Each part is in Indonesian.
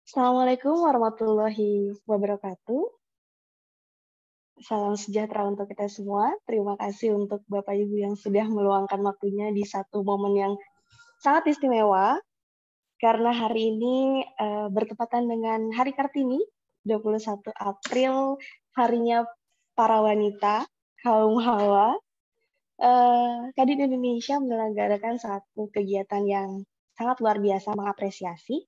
Assalamualaikum warahmatullahi wabarakatuh. Salam sejahtera untuk kita semua. Terima kasih untuk Bapak Ibu yang sudah meluangkan waktunya di satu momen yang sangat istimewa, karena hari ini bertepatan dengan Hari Kartini, 21 April, harinya para wanita, kaum hawa. Kadin Indonesia menyelenggarakan satu kegiatan yang sangat luar biasa mengapresiasi,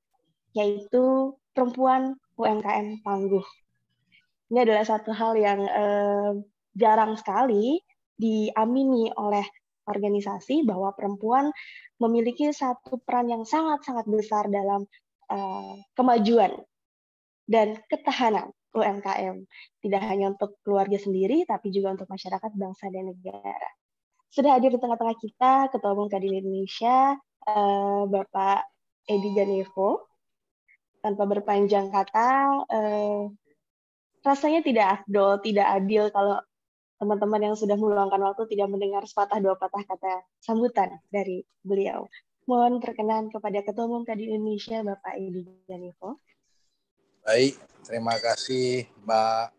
yaitu Perempuan UMKM Tangguh. Ini adalah satu hal yang jarang sekali diamini oleh organisasi bahwa perempuan memiliki satu peran yang sangat-sangat besar dalam kemajuan dan ketahanan UMKM. Tidak hanya untuk keluarga sendiri, tapi juga untuk masyarakat, bangsa, dan negara. Sudah hadir di tengah-tengah kita Ketua Umum Kadin Indonesia, Bapak Edi Ganevo. Tanpa berpanjang kata, rasanya tidak afdol, tidak adil kalau teman-teman yang sudah meluangkan waktu tidak mendengar sepatah dua patah kata sambutan dari beliau. Mohon perkenan kepada Ketua Umum Kadin Indonesia, Bapak Edi Ganevo. Baik, terima kasih Mbak.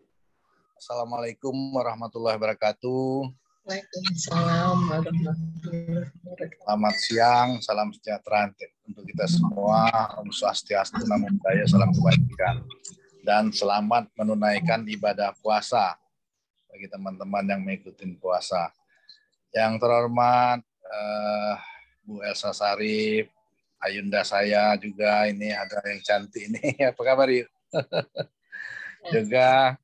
Assalamualaikum warahmatullahi wabarakatuh. Waalaikumsalam warahmatullahi wabarakatuh. Selamat siang, salam sejahtera untuk kita semua. Om Swastiastu, Namo Buddhaya, salam kebajikan. Dan selamat menunaikan ibadah puasa bagi teman-teman yang mengikuti puasa. Yang terhormat Bu Elsa Sarif, Ayunda saya juga, ini ada yang cantik ini. Apa kabar yuk? Juga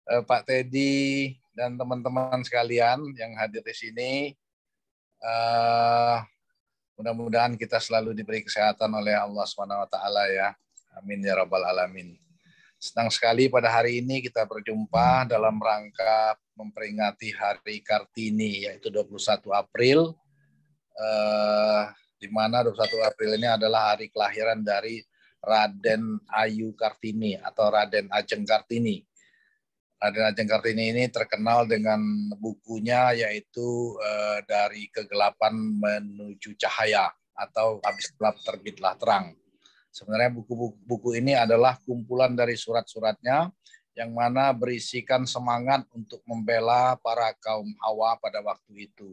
Pak Teddy dan teman-teman sekalian yang hadir di sini. Mudah-mudahan kita selalu diberi kesehatan oleh Allah SWT ya. Amin ya rabbal alamin. Senang sekali pada hari ini kita berjumpa dalam rangka memperingati Hari Kartini, yaitu 21 April, di mana 21 April ini adalah hari kelahiran dari Raden Ayu Kartini atau Raden Ajeng Kartini. Raden Ajeng Kartini ini terkenal dengan bukunya, yaitu Dari Kegelapan Menuju Cahaya atau Habis Gelap Terbitlah Terang. Sebenarnya buku ini adalah kumpulan dari surat-suratnya yang mana berisikan semangat untuk membela para kaum hawa pada waktu itu.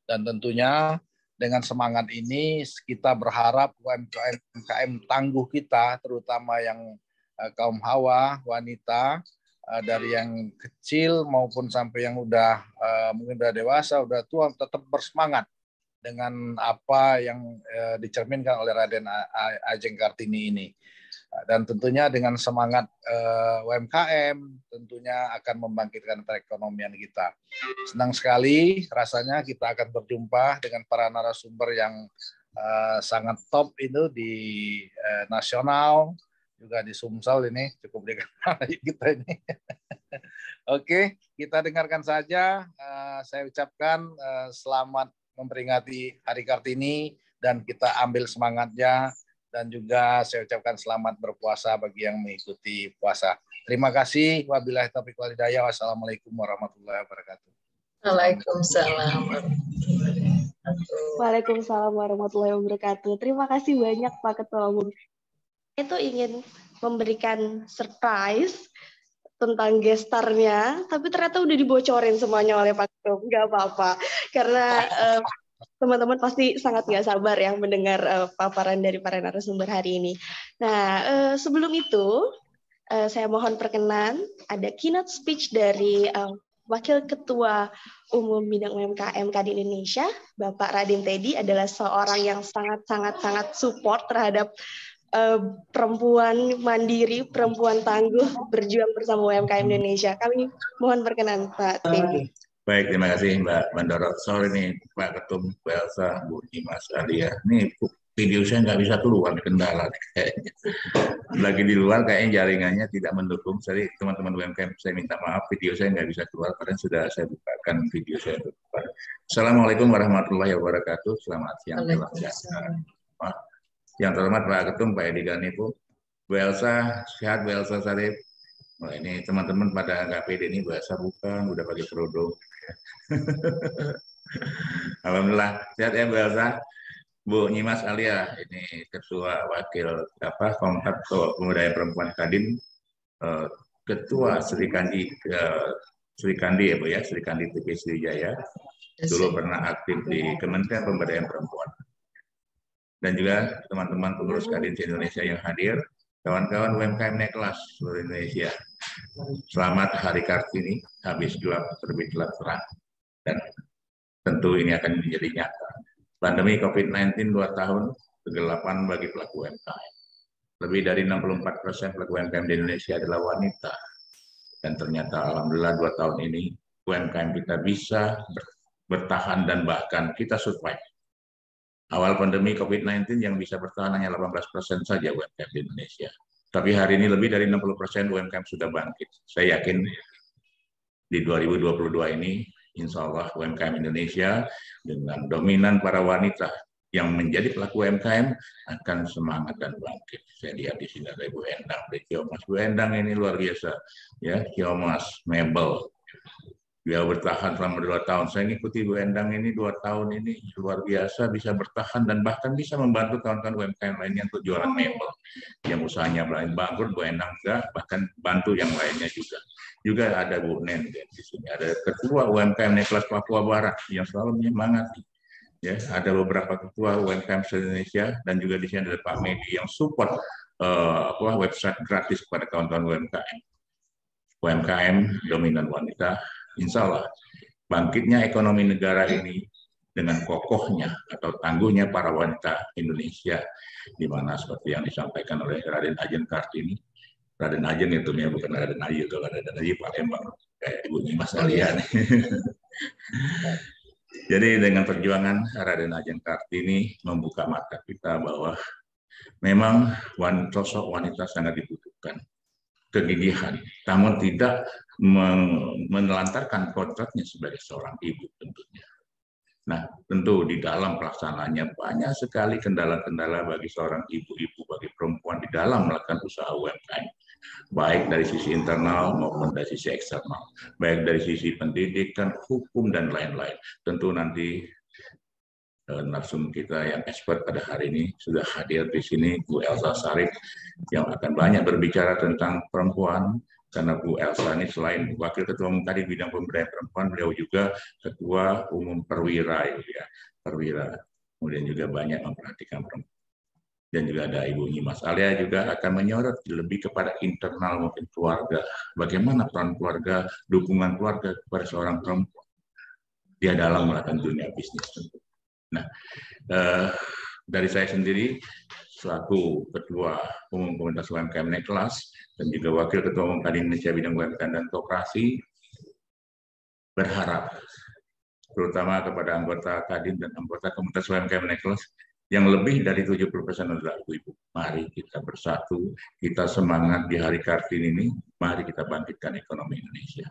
Dan tentunya dengan semangat ini kita berharap UMKM tangguh kita, terutama yang kaum hawa, wanita, dari yang kecil maupun sampai yang mungkin udah dewasa, udah tua, tetap bersemangat dengan apa yang dicerminkan oleh Raden Ajeng Kartini ini. Dan tentunya dengan semangat UMKM tentunya akan membangkitkan perekonomian kita. Senang sekali rasanya kita akan berjumpa dengan para narasumber yang sangat top itu di nasional, juga di Sumsel ini, cukup dikenal kita ini. Oke, kita dengarkan saja. Saya ucapkan selamat memperingati Hari Kartini dan kita ambil semangatnya, dan juga saya ucapkan selamat berpuasa bagi yang mengikuti puasa. Terima kasih. Wabillahi taufiq wal hidayah. Wassalamualaikum warahmatullahi wabarakatuh. Waalaikumsalam warahmatullahi wabarakatuh. Waalaikumsalam warahmatullahi wabarakatuh. Terima kasih banyak Pak Ketua Umum. Itu ingin memberikan surprise tentang gestarnya, tapi ternyata udah dibocorin semuanya oleh Pak Ketua. Nggak apa-apa, karena teman-teman pasti sangat nggak sabar ya mendengar paparan dari para narasumber hari ini. Nah, sebelum itu, saya mohon perkenan, ada keynote speech dari Wakil Ketua Umum Bidang UMKM Kadin Indonesia, Bapak Raden Teddy, adalah seorang yang sangat support terhadap perempuan mandiri, perempuan tangguh, berjuang bersama UMKM Indonesia. Kami mohon perkenan Pak Teddy. Baik, terima kasih Mbak Bandara. Sorry nih Pak Ketum, Bu Elsa, Bu Dimas, Alia. Nih video saya nggak bisa keluar, kendala kayaknya. Lagi di luar kayaknya jaringannya tidak mendukung. Jadi teman-teman UMKM saya minta maaf, video saya nggak bisa keluar karena sudah saya bukakan video saya. Assalamualaikum warahmatullahi wabarakatuh. Selamat siang. Yang terhormat Pak Ketum, Pak Edi Ganevo, Bu Elsa, sehat Bu Elsa Sarif. Nah, ini teman-teman pada nggak pede ini Bu Elsa bukan, udah pakai kerudung. Alhamdulillah, sehat ya Bu Elsa. Bu Nyimas Alia, ini Ketua Wakil Komite Pemberdayaan Perempuan Kadin, Ketua Sri Kandi ya Bu ya, Sri Kandi TP Sriwijaya. Dulu pernah aktif di Kementerian Pemberdayaan Perempuan. Dan juga teman-teman pengurus Kadin Indonesia yang hadir, kawan-kawan UMKM naik kelas seluruh Indonesia. Selamat Hari Kartini, habis gelap terbitlah terang. Dan tentu ini akan menjadi nyata. Pandemi COVID-19 2 tahun, kegelapan bagi pelaku UMKM. Lebih dari 64% pelaku UMKM di Indonesia adalah wanita. Dan ternyata alhamdulillah 2 tahun ini UMKM kita bisa bertahan dan bahkan kita survive. Awal pandemi COVID-19 yang bisa bertahan hanya 18% saja UMKM di Indonesia. Tapi hari ini lebih dari 60% UMKM sudah bangkit. Saya yakin di 2022 ini, insya Allah UMKM Indonesia dengan dominan para wanita yang menjadi pelaku UMKM akan semangat dan bangkit. Saya lihat di sini ada Ibu Endang, Kiomas. Bu Endang ini luar biasa, ya, Kiomas Mebel. Dia bertahan selama 2 tahun. Saya ngikuti Bu Endang ini 2 tahun ini luar biasa, bisa bertahan dan bahkan bisa membantu kawan-kawan UMKM lainnya untuk jualan mebel. Yang usahanya bangkrut, Bu Endang juga bahkan bantu yang lainnya juga. Juga ada Bu Nen di sini, ada Ketua UMKM Neklas Papua Barat yang selalu menyemangati. Ya, ada beberapa ketua UMKM se-Indonesia dan juga di sini ada Pak Medi yang support website gratis kepada kawan-kawan UMKM. UMKM dominan wanita. Insya Allah, bangkitnya ekonomi negara ini dengan kokohnya atau tangguhnya para wanita Indonesia, di mana seperti yang disampaikan oleh Raden Ajeng Kartini, Raden Ajeng itu ya, bukan Raden Ayu, kalau Raden Ayu Palembang, kayak Ibu Nyimas Alia. Jadi dengan perjuangan Raden Ajeng Kartini membuka mata kita bahwa memang sosok wanita sangat dibutuhkan. Kegigihan, namun tidak menelantarkan kodratnya sebagai seorang ibu tentunya. Nah, tentu di dalam pelaksanaannya banyak sekali kendala-kendala bagi seorang ibu-ibu, bagi perempuan di dalam melakukan usaha UMKM. Baik dari sisi internal maupun dari sisi eksternal. Baik dari sisi pendidikan, hukum, dan lain-lain. Tentu nanti narsum kita yang expert pada hari ini sudah hadir di sini, Bu Elsa Sarif, yang akan banyak berbicara tentang perempuan, karena Bu Elsa ini selain Wakil Ketua Umum Kadin Bidang Pemberdayaan Perempuan, beliau juga Ketua Umum Perwira, ya, Perwira. Kemudian juga banyak memperhatikan perempuan. Dan juga ada Ibu Nyimas Alia juga akan menyorot lebih kepada internal mungkin keluarga. Bagaimana peran keluarga, dukungan keluarga kepada seorang perempuan dia dalam melakukan dunia bisnis tentu. Nah, dari saya sendiri selaku Ketua Umum Komunitas UMKM Neklas dan juga Wakil Ketua Umum Kadin Indonesia Bidang UMKM dan Koperasi berharap terutama kepada anggota Kadin dan anggota Komunitas UMKM Neklas yang lebih dari 70% adalah ibu-ibu. Mari kita bersatu, kita semangat di Hari Kartini ini, mari kita bangkitkan ekonomi Indonesia.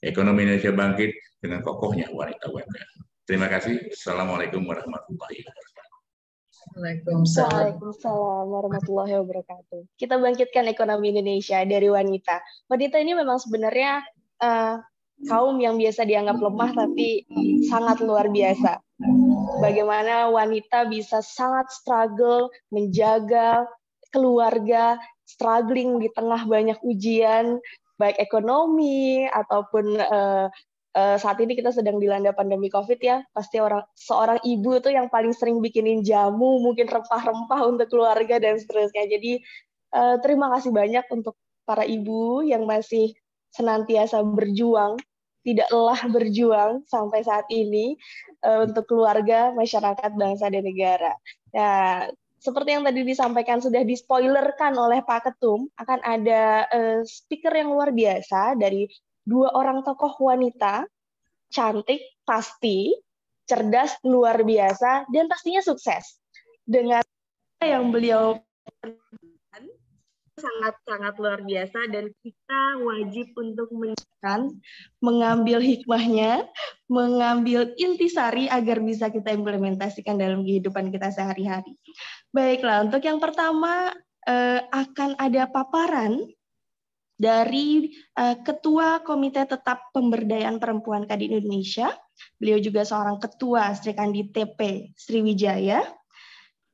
Ekonomi Indonesia bangkit dengan kokohnya wanita UMKM. Terima kasih. Assalamualaikum warahmatullahi wabarakatuh. Waalaikumsalam warahmatullahi wabarakatuh. Kita bangkitkan ekonomi Indonesia dari wanita. Wanita ini memang sebenarnya kaum yang biasa dianggap lemah tapi sangat luar biasa. Bagaimana wanita bisa sangat struggle menjaga keluarga, struggling di tengah banyak ujian, baik ekonomi ataupun saat ini kita sedang dilanda pandemi COVID ya, pasti seorang ibu itu yang paling sering bikinin jamu, mungkin rempah-rempah untuk keluarga dan seterusnya. Jadi terima kasih banyak untuk para ibu yang masih senantiasa berjuang, tidak lelah berjuang sampai saat ini untuk keluarga, masyarakat, bangsa, dan negara. Nah, seperti yang tadi disampaikan, sudah dispoilerkan oleh Pak Ketum, akan ada speaker yang luar biasa dari 2 orang tokoh wanita, cantik, pasti, cerdas, luar biasa, dan pastinya sukses. Dengan yang beliau sangat-sangat luar biasa, dan kita wajib untuk mengambil hikmahnya, mengambil intisari agar bisa kita implementasikan dalam kehidupan kita sehari-hari. Baiklah, untuk yang pertama akan ada paparan dari Ketua Komite Tetap Pemberdayaan Perempuan Kadin Indonesia. Beliau juga seorang Ketua Sri Kandi TP Sriwijaya.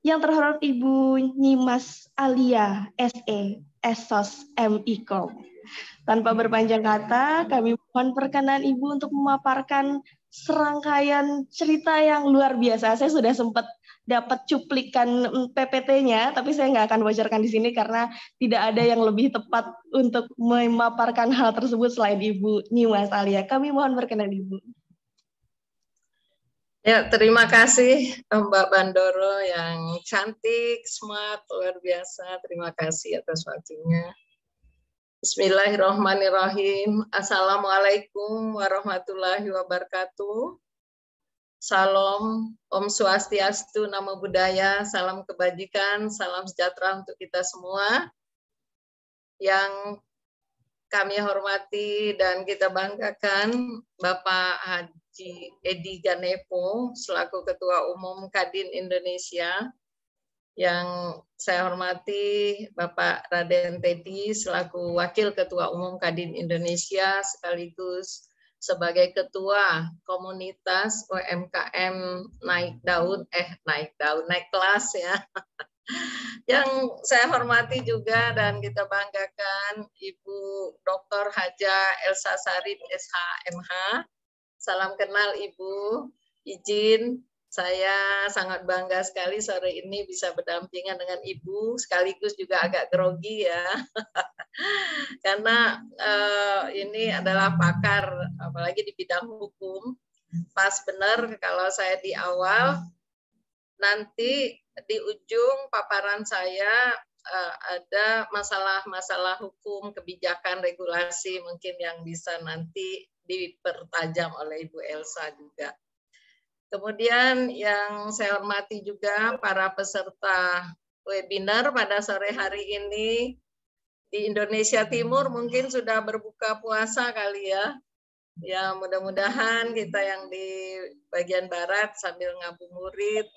Yang terhormat Ibu Nyimas Alia SE, Esos MIKOM. Tanpa berpanjang kata, kami mohon perkenan Ibu untuk memaparkan serangkaian cerita yang luar biasa. Saya sudah sempat dapat cuplikan PPT-nya, tapi saya nggak akan bocorkan di sini karena tidak ada yang lebih tepat untuk memaparkan hal tersebut selain Ibu Nyimas Alia. Kami mohon perkenan Ibu. Ya, terima kasih Mbak Bandoro yang cantik, smart, luar biasa. Terima kasih atas waktunya. Bismillahirrahmanirrahim. Assalamualaikum warahmatullahi wabarakatuh. Salam, Om Swastiastu, Namo Buddhaya, salam kebajikan, salam sejahtera untuk kita semua. Yang kami hormati dan kita banggakan Bapak Haji Edi Ganepo selaku Ketua Umum Kadin Indonesia. Yang saya hormati Bapak Raden Teddy selaku Wakil Ketua Umum Kadin Indonesia sekaligus sebagai Ketua Komunitas UMKM naik kelas ya. Yang saya hormati juga dan kita banggakan Ibu Dr. Haja Elsa Sarin SHMH. Salam kenal Ibu, izin saya sangat bangga sekali sore ini bisa berdampingan dengan Ibu, sekaligus juga agak grogi ya. Karena ini adalah pakar, apalagi di bidang hukum. Pas benar kalau saya di awal, nanti di ujung paparan saya ada masalah-masalah hukum, kebijakan, regulasi mungkin yang bisa nanti dipertajam oleh Ibu Elsa juga. Kemudian yang saya hormati juga para peserta webinar pada sore hari ini di Indonesia Timur mungkin sudah berbuka puasa kali ya. Ya mudah-mudahan kita yang di bagian barat sambil ngabuburit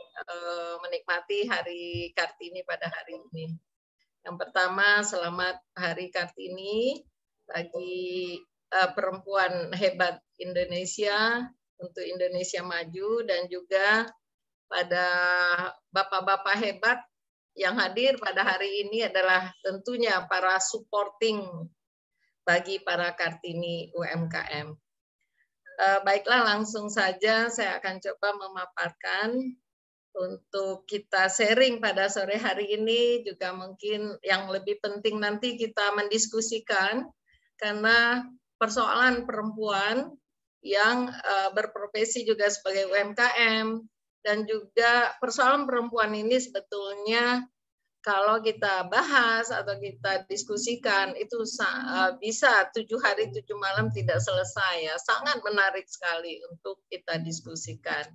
menikmati Hari Kartini pada hari ini. Yang pertama selamat Hari Kartini bagi perempuan hebat Indonesia, untuk Indonesia maju, dan juga pada bapak-bapak hebat yang hadir pada hari ini adalah tentunya para supporting bagi para Kartini UMKM. Baiklah langsung saja saya akan coba memaparkan untuk kita sharing pada sore hari ini, juga mungkin yang lebih penting nanti kita mendiskusikan karena persoalan perempuan yang berprofesi juga sebagai UMKM, dan juga persoalan perempuan ini sebetulnya kalau kita bahas atau kita diskusikan itu bisa 7 hari 7 malam tidak selesai ya, sangat menarik sekali untuk kita diskusikan.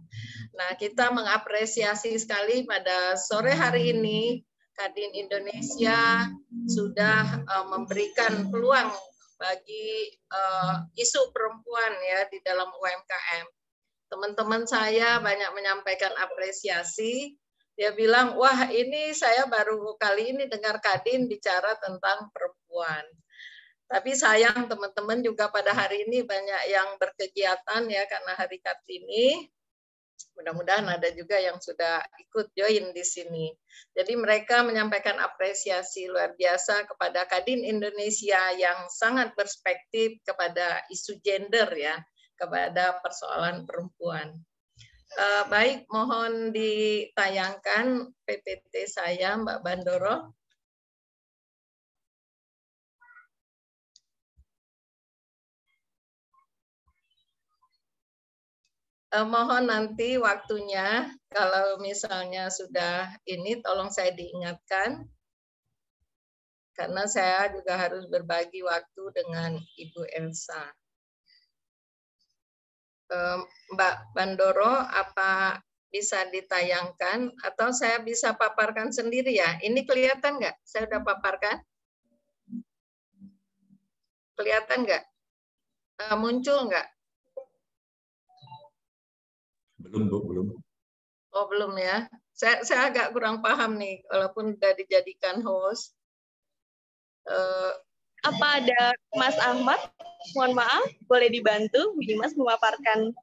Nah, kita mengapresiasi sekali pada sore hari ini Kadin Indonesia sudah memberikan peluang bagi isu perempuan ya di dalam UMKM. Teman-teman saya banyak menyampaikan apresiasi. Dia bilang, wah ini saya baru kali ini dengar Kadin bicara tentang perempuan. Tapi sayang teman-teman juga pada hari ini banyak yang berkegiatan ya karena Hari Kartini. Mudah-mudahan ada juga yang sudah ikut join di sini. Jadi mereka menyampaikan apresiasi luar biasa kepada Kadin Indonesia yang sangat berspektif kepada isu gender ya, kepada persoalan perempuan. Baik, mohon ditayangkan PPT saya, Mbak Bandoro. Mohon nanti waktunya, kalau misalnya sudah ini, tolong saya diingatkan. Karena saya juga harus berbagi waktu dengan Ibu Elsa. Mbak Bandoro, apa bisa ditayangkan? Atau saya bisa paparkan sendiri ya? Ini kelihatan nggak? Saya udah paparkan? Kelihatan nggak? Muncul nggak? Belum, Bu, belum. Oh, belum ya. Saya agak kurang paham nih, walaupun sudah dijadikan host. Apa ada Mas Ahmad? Mohon maaf, boleh dibantu Bu Dimas memaparkan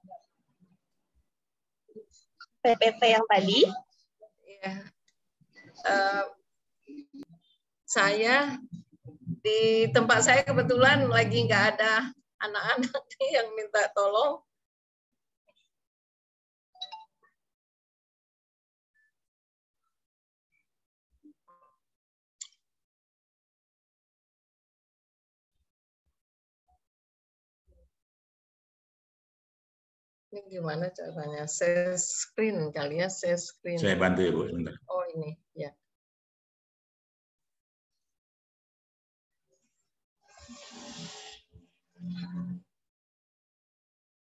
PPT yang tadi? Ya. saya di tempat saya kebetulan lagi nggak ada anak-anak yang minta tolong. Ini gimana caranya? Share screen kali ya, share screen. Saya bantu ya Bu sebentar. Oh ini ya.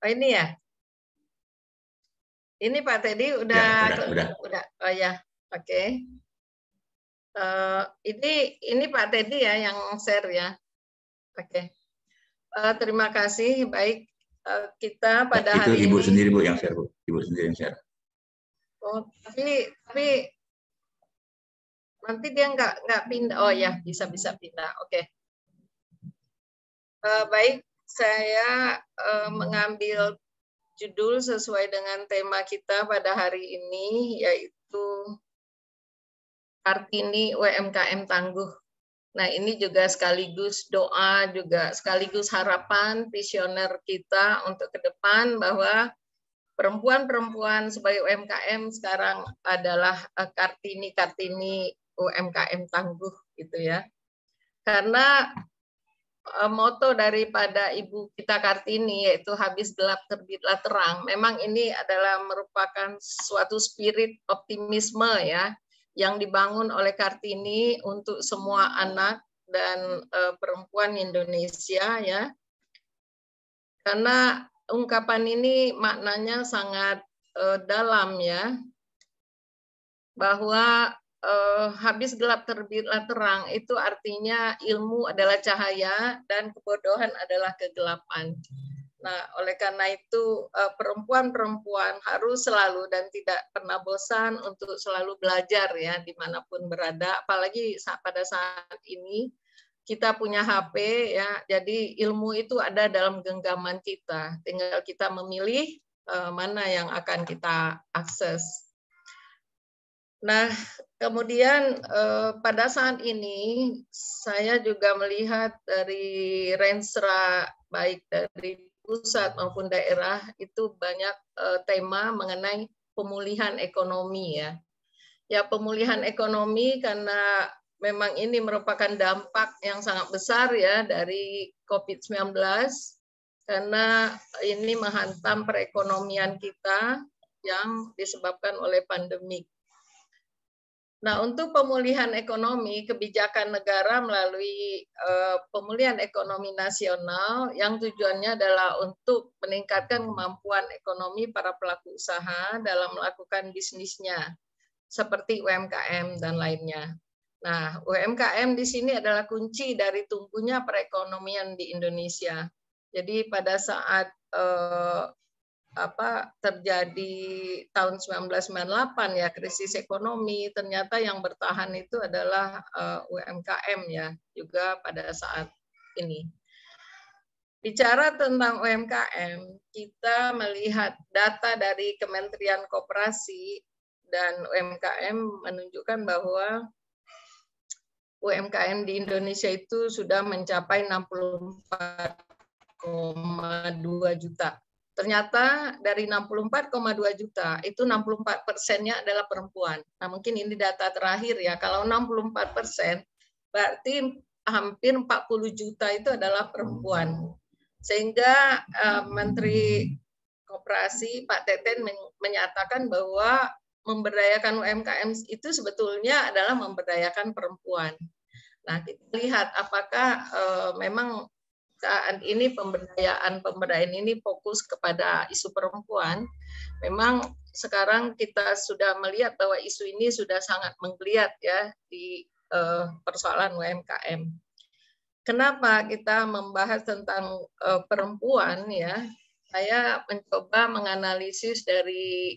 Oh ini ya. Ini Pak Teddy udah. Ya, udah. Oh ya, oke. Ini Pak Teddy ya yang share ya. Oke. Terima kasih. Baik, kita pada itu hari Ibu ini. sendiri Bu yang share Bu. Ibu sendiri yang share. Oh, tapi nanti dia nggak pindah. Oh ya, bisa pindah. Oke. Baik, saya mengambil judul sesuai dengan tema kita pada hari ini, yaitu Kartini UMKM Tangguh. Nah, ini juga sekaligus doa, juga sekaligus harapan visioner kita untuk ke depan bahwa perempuan-perempuan sebagai UMKM sekarang adalah Kartini UMKM Tangguh gitu ya. Karena moto daripada Ibu kita Kartini yaitu habis gelap terbitlah terang. Memang ini adalah merupakan suatu spirit optimisme ya yang dibangun oleh Kartini untuk semua anak dan perempuan Indonesia ya. Karena ungkapan ini maknanya sangat dalam ya. Bahwa habis gelap terbitlah terang itu artinya ilmu adalah cahaya dan kebodohan adalah kegelapan. Nah, oleh karena itu perempuan-perempuan harus selalu dan tidak pernah bosan untuk selalu belajar ya dimanapun berada. Apalagi pada saat ini kita punya HP ya, jadi ilmu itu ada dalam genggaman kita. Tinggal kita memilih mana yang akan kita akses. Nah, kemudian pada saat ini saya juga melihat dari Renstra baik dari pusat maupun daerah itu banyak tema mengenai pemulihan ekonomi ya. Ya, pemulihan ekonomi karena memang ini merupakan dampak yang sangat besar ya dari COVID-19 karena ini menghantam perekonomian kita yang disebabkan oleh pandemik. Nah, untuk pemulihan ekonomi, kebijakan negara melalui pemulihan ekonomi nasional yang tujuannya adalah untuk meningkatkan kemampuan ekonomi para pelaku usaha dalam melakukan bisnisnya, seperti UMKM dan lainnya. Nah, UMKM di sini adalah kunci dari tumbuhnya perekonomian di Indonesia. Jadi pada saat terjadi tahun 1998 ya krisis ekonomi, ternyata yang bertahan itu adalah UMKM ya juga pada saat ini. Bicara tentang UMKM, kita melihat data dari Kementerian Koperasi dan UMKM menunjukkan bahwa UMKM di Indonesia itu sudah mencapai 64,2 juta. Ternyata dari 64,2 juta, itu 64%-nya adalah perempuan. Nah, mungkin ini data terakhir ya. Kalau 64%, berarti hampir 40 juta itu adalah perempuan. Sehingga Menteri Koperasi Pak Teten menyatakan bahwa memberdayakan UMKM itu sebetulnya adalah memberdayakan perempuan. Nah, kita lihat apakah memang saat ini pemberdayaan ini fokus kepada isu perempuan. Memang sekarang kita sudah melihat bahwa isu ini sudah sangat menggeliat ya di persoalan UMKM. Kenapa kita membahas tentang perempuan ya? Saya mencoba menganalisis dari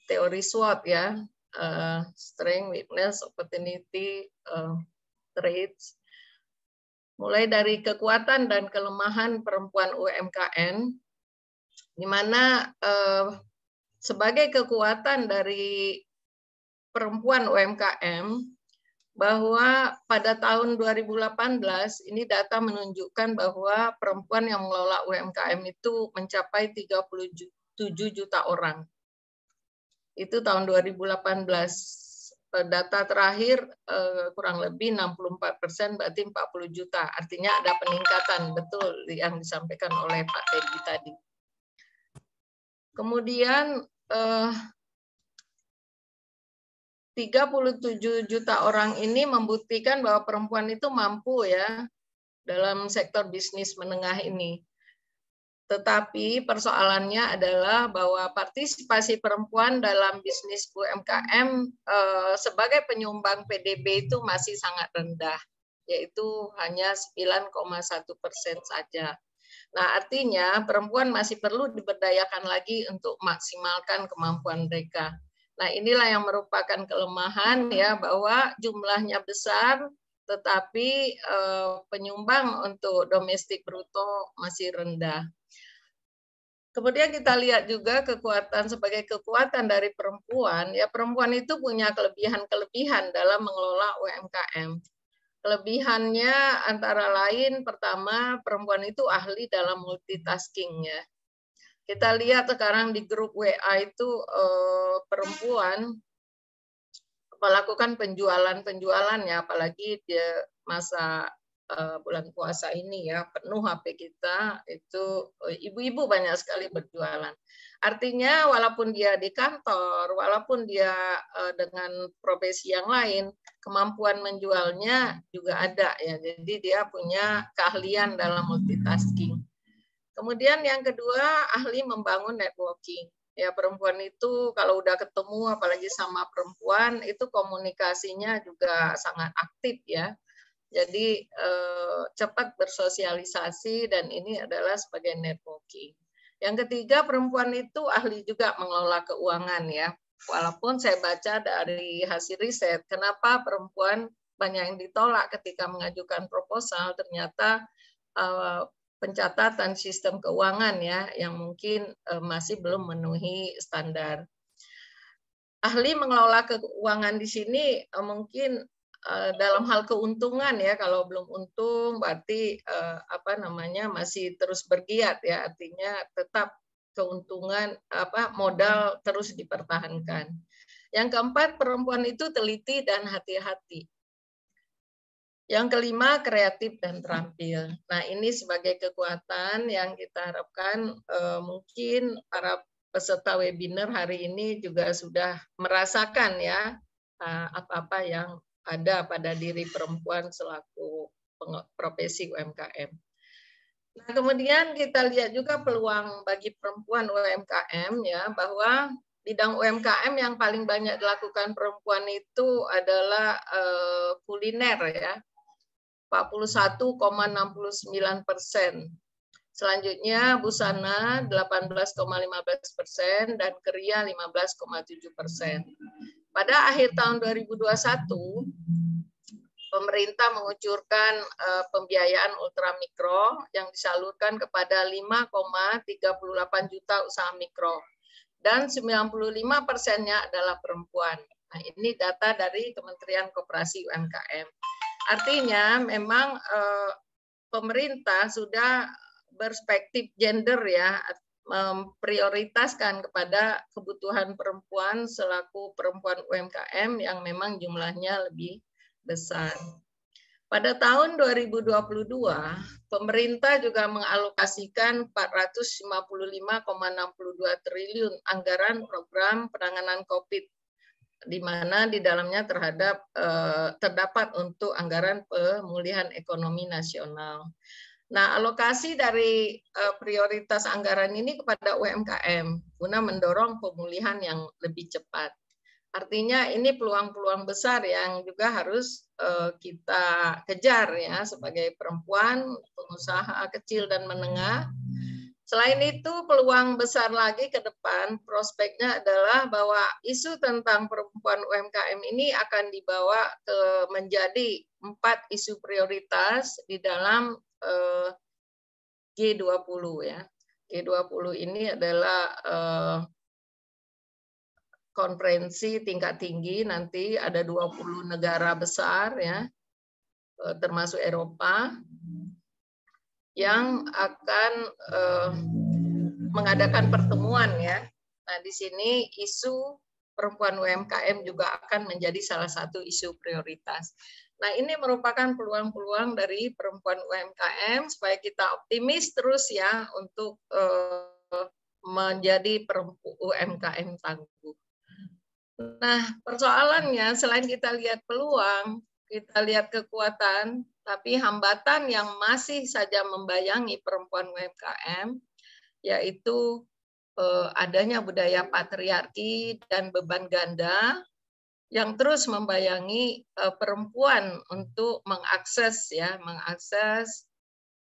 teori SWOT ya, strength, weakness, opportunity, traits. Mulai dari kekuatan dan kelemahan perempuan UMKM, di mana sebagai kekuatan dari perempuan UMKM, bahwa pada tahun 2018 ini data menunjukkan bahwa perempuan yang mengelola UMKM itu mencapai 37 juta orang. Itu tahun 2018. Data terakhir kurang lebih 64%, berarti 40 juta. Artinya ada peningkatan, betul yang disampaikan oleh Pak Teddy tadi. Kemudian 37 juta orang ini membuktikan bahwa perempuan itu mampu ya dalam sektor bisnis menengah ini. Tetapi persoalannya adalah bahwa partisipasi perempuan dalam bisnis UMKM sebagai penyumbang PDB itu masih sangat rendah, yaitu hanya 9,1% saja. Nah, artinya perempuan masih perlu diberdayakan lagi untuk maksimalkan kemampuan mereka. Nah, inilah yang merupakan kelemahan ya, bahwa jumlahnya besar, tetapi penyumbang untuk domestik bruto masih rendah. Kemudian kita lihat juga kekuatan sebagai kekuatan dari perempuan, ya perempuan itu punya kelebihan-kelebihan dalam mengelola UMKM. Kelebihannya antara lain, pertama, perempuan itu ahli dalam multitasking ya. Kita lihat sekarang di grup WA itu perempuan melakukan penjualan ya, apalagi di masa bulan puasa ini ya, penuh HP kita itu ibu-ibu banyak sekali berjualan. Artinya walaupun dia di kantor, walaupun dia dengan profesi yang lain, kemampuan menjualnya juga ada ya. Jadi dia punya keahlian dalam multitasking. Kemudian yang kedua, ahli membangun networking. Ya, perempuan itu kalau udah ketemu apalagi sama perempuan itu komunikasinya juga sangat aktif ya. Jadi cepat bersosialisasi dan ini adalah sebagai networking. Yang ketiga, perempuan itu ahli juga mengelola keuangan ya. Walaupun saya baca dari hasil riset, kenapa perempuan banyak yang ditolak ketika mengajukan proposal, ternyata pencatatan sistem keuangan ya yang mungkin masih belum memenuhi standar. Ahli mengelola keuangan di sini mungkin dalam hal keuntungan ya, kalau belum untung berarti masih terus bergiat ya, artinya tetap keuntungan modal terus dipertahankan. Yang keempat, perempuan itu teliti dan hati-hati. Yang kelima, kreatif dan terampil. Nah, ini sebagai kekuatan yang kita harapkan mungkin para peserta webinar hari ini juga sudah merasakan ya apa-apa yang ada pada diri perempuan selaku profesi UMKM. Nah, kemudian kita lihat juga peluang bagi perempuan UMKM ya, bahwa bidang UMKM yang paling banyak dilakukan perempuan itu adalah kuliner ya, 41,69%. Selanjutnya busana 18,15% dan kriya 15,7%. Pada akhir tahun 2021, pemerintah mengucurkan pembiayaan ultramikro yang disalurkan kepada 5,38 juta usaha mikro dan 95%-nya adalah perempuan. Nah, ini data dari Kementerian Koperasi UMKM. Artinya memang pemerintah sudah berperspektif gender ya, memprioritaskan kepada kebutuhan perempuan selaku perempuan UMKM yang memang jumlahnya lebih besar. Pada tahun 2022, pemerintah juga mengalokasikan 455,62 triliun anggaran program penanganan COVID, di mana di dalamnya terdapat untuk anggaran pemulihan ekonomi nasional. Nah, alokasi dari prioritas anggaran ini kepada UMKM guna mendorong pemulihan yang lebih cepat. Artinya ini peluang-peluang besar yang juga harus kita kejar ya sebagai perempuan, pengusaha kecil dan menengah. Selain itu, peluang besar lagi ke depan prospeknya adalah bahwa isu tentang perempuan UMKM ini akan dibawa menjadi 4 isu prioritas di dalam G20 ya. G20 ini adalah konferensi tingkat tinggi, nanti ada 20 negara besar ya, termasuk Eropa, yang akan mengadakan pertemuan ya. Nah, di sini isu perempuan UMKM juga akan menjadi salah satu isu prioritas. Nah, ini merupakan peluang-peluang dari perempuan UMKM supaya kita optimis terus ya untuk menjadi UMKM tangguh. Nah, persoalannya selain kita lihat peluang, kita lihat kekuatan, tapi hambatan yang masih saja membayangi perempuan UMKM, yaitu adanya budaya patriarki dan beban ganda yang terus membayangi perempuan untuk mengakses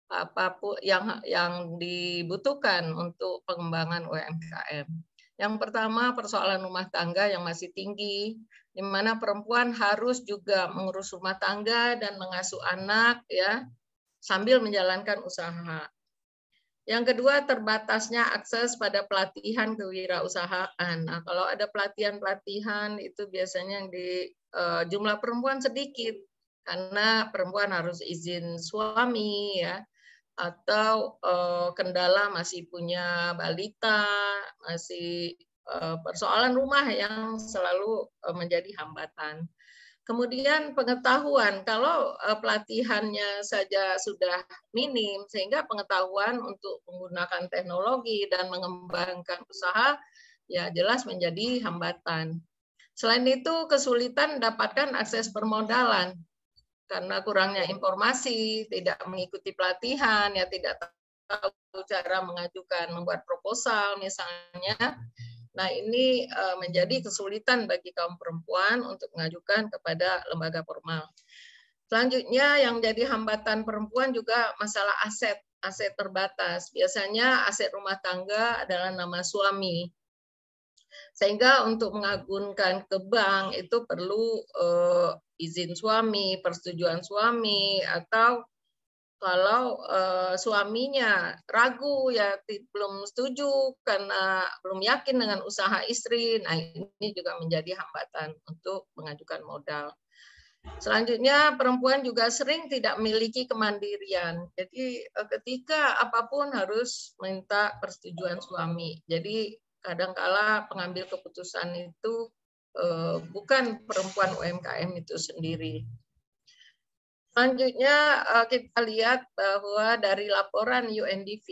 apapun yang dibutuhkan untuk pengembangan UMKM. Yang pertama, persoalan rumah tangga yang masih tinggi, di mana perempuan harus juga mengurus rumah tangga dan mengasuh anak ya, sambil menjalankan usaha. Yang kedua, terbatasnya akses pada pelatihan kewirausahaan. Nah, kalau ada pelatihan-pelatihan itu biasanya yang di jumlah perempuan sedikit karena perempuan harus izin suami ya, atau kendala masih punya balita, masih persoalan rumah yang selalu menjadi hambatan. Kemudian pengetahuan, kalau pelatihannya saja sudah minim, sehingga pengetahuan untuk menggunakan teknologi dan mengembangkan usaha, ya jelas menjadi hambatan. Selain itu, kesulitan mendapatkan akses permodalan, karena kurangnya informasi, tidak mengikuti pelatihan, ya tidak tahu cara mengajukan, membuat proposal misalnya. Nah, ini menjadi kesulitan bagi kaum perempuan untuk mengajukan kepada lembaga formal. Selanjutnya yang jadi hambatan perempuan juga masalah aset terbatas. Biasanya aset rumah tangga adalah nama suami. Sehingga untuk mengagunkan ke bank itu perlu izin suami, persetujuan suami, atau kalau suaminya ragu ya belum setuju karena belum yakin dengan usaha istri, nah ini juga menjadi hambatan untuk mengajukan modal. Selanjutnya perempuan juga sering tidak memiliki kemandirian. Jadi ketika apapun harus minta persetujuan suami. Jadi kadangkala pengambil keputusan itu bukan perempuan UMKM itu sendiri. Selanjutnya kita lihat bahwa dari laporan UNDP,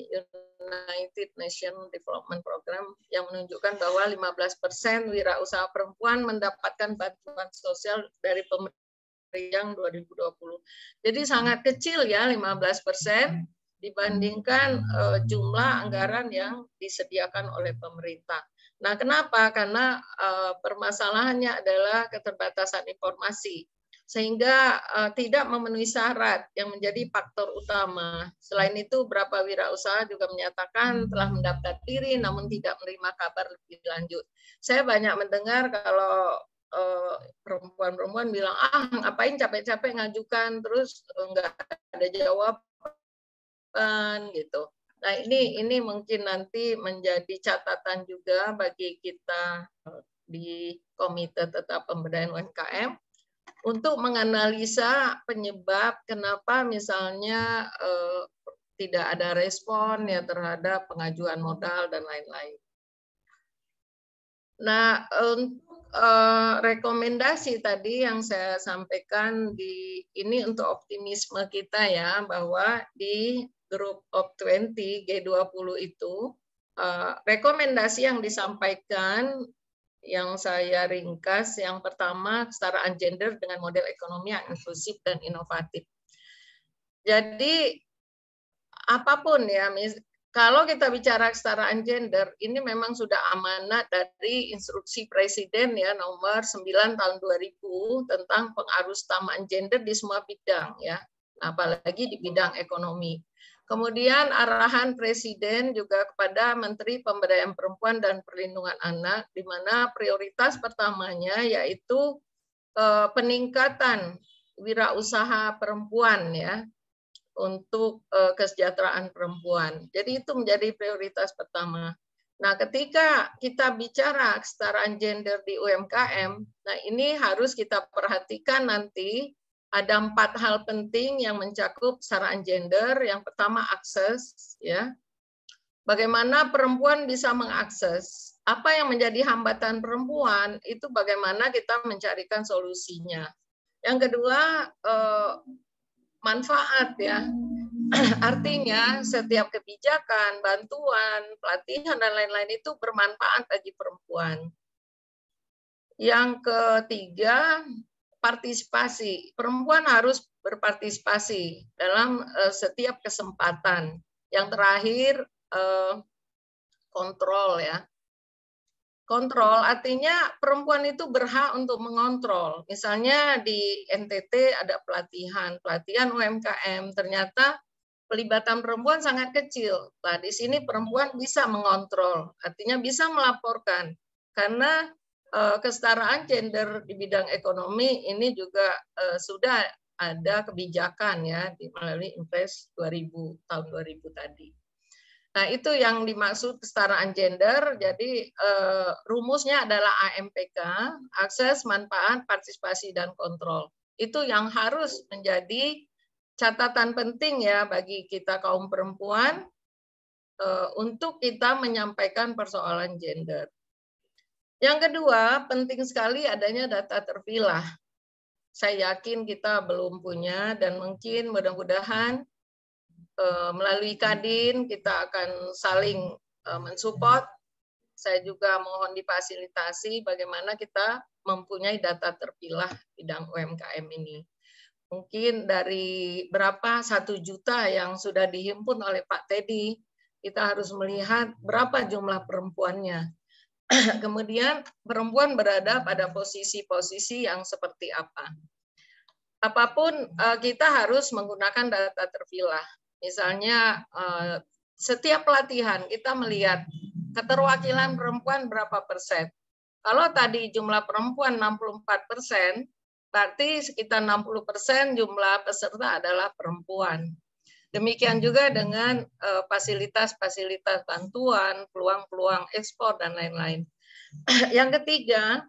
United Nations Development Program, yang menunjukkan bahwa 15% wirausaha perempuan mendapatkan bantuan sosial dari pemerintah yang 2020. Jadi sangat kecil ya 15% dibandingkan jumlah anggaran yang disediakan oleh pemerintah. Nah, kenapa? Karena permasalahannya adalah keterbatasan informasi, sehingga tidak memenuhi syarat yang menjadi faktor utama. Selain itu, beberapa wirausaha juga menyatakan telah mendaftar diri namun tidak menerima kabar lebih lanjut. Saya banyak mendengar kalau perempuan-perempuan bilang, ngapain capek-capek ngajukan, terus nggak ada jawaban gitu. Nah, ini mungkin nanti menjadi catatan juga bagi kita di Komite Tetap Pemberdayaan UMKM untuk menganalisa penyebab kenapa misalnya tidak ada respon ya terhadap pengajuan modal dan lain-lain. Nah, rekomendasi tadi yang saya sampaikan ini untuk optimisme kita ya, bahwa di Group of 20 G20 itu rekomendasi yang disampaikan yang saya ringkas, yang pertama kesetaraan gender dengan model ekonomi yang inklusif dan inovatif. Jadi apapun ya, kalau kita bicara kesetaraan gender, ini memang sudah amanat dari instruksi Presiden ya nomor 9 tahun 2000 tentang pengarusutamaan gender di semua bidang ya, apalagi di bidang ekonomi. Kemudian arahan Presiden juga kepada Menteri Pemberdayaan Perempuan dan Perlindungan Anak, di mana prioritas pertamanya yaitu peningkatan wirausaha perempuan ya, untuk kesejahteraan perempuan. Jadi itu menjadi prioritas pertama. Nah, ketika kita bicara kesetaraan gender di UMKM, nah ini harus kita perhatikan nanti ada 4 hal penting yang mencakup kesetaraan gender. Yang pertama akses, ya. Bagaimana perempuan bisa mengakses? Apa yang menjadi hambatan perempuan itu bagaimana kita mencarikan solusinya. Yang kedua, manfaat, ya. Artinya setiap kebijakan, bantuan, pelatihan, dan lain-lain itu bermanfaat bagi perempuan. Yang ketiga, partisipasi. Perempuan harus berpartisipasi dalam setiap kesempatan. Yang terakhir, kontrol, ya. Kontrol artinya perempuan itu berhak untuk mengontrol. Misalnya di NTT ada pelatihan UMKM, ternyata pelibatan perempuan sangat kecil. Nah, di sini perempuan bisa mengontrol, artinya bisa melaporkan. Karena kesetaraan gender di bidang ekonomi ini juga sudah ada kebijakan, ya, melalui Impres 2000 tahun 2000 tadi. Nah, itu yang dimaksud kesetaraan gender. Jadi rumusnya adalah AMPK, akses, manfaat, partisipasi, dan kontrol. Itu yang harus menjadi catatan penting, ya, bagi kita kaum perempuan untuk kita menyampaikan persoalan gender. Yang kedua, penting sekali adanya data terpilah. Saya yakin kita belum punya, dan mungkin mudah-mudahan melalui Kadin kita akan saling mensupport. Saya juga mohon difasilitasi bagaimana kita mempunyai data terpilah bidang UMKM ini. Mungkin dari berapa 1 juta yang sudah dihimpun oleh Pak Teddy, kita harus melihat berapa jumlah perempuannya. Kemudian perempuan berada pada posisi-posisi yang seperti apa. Apapun kita harus menggunakan data terpilah. Misalnya setiap pelatihan kita melihat keterwakilan perempuan berapa persen. Kalau tadi jumlah perempuan 64%, berarti sekitar 60% jumlah peserta adalah perempuan. Demikian juga dengan fasilitas-fasilitas bantuan, peluang-peluang ekspor, dan lain-lain. Yang ketiga,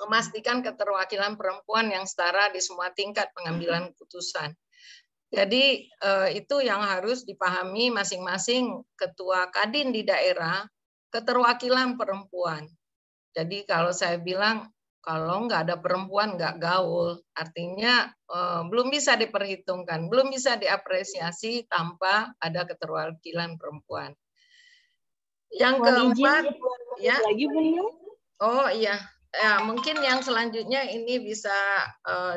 memastikan keterwakilan perempuan yang setara di semua tingkat pengambilan keputusan. Jadi itu yang harus dipahami masing-masing ketua Kadin di daerah, keterwakilan perempuan. Jadi kalau saya bilang kalau nggak ada perempuan nggak gaul, artinya belum bisa diperhitungkan, belum bisa diapresiasi tanpa ada keterwakilan perempuan. Yang keempat, ya. Lagi, Bunda? Oh iya. Ya, mungkin yang selanjutnya ini bisa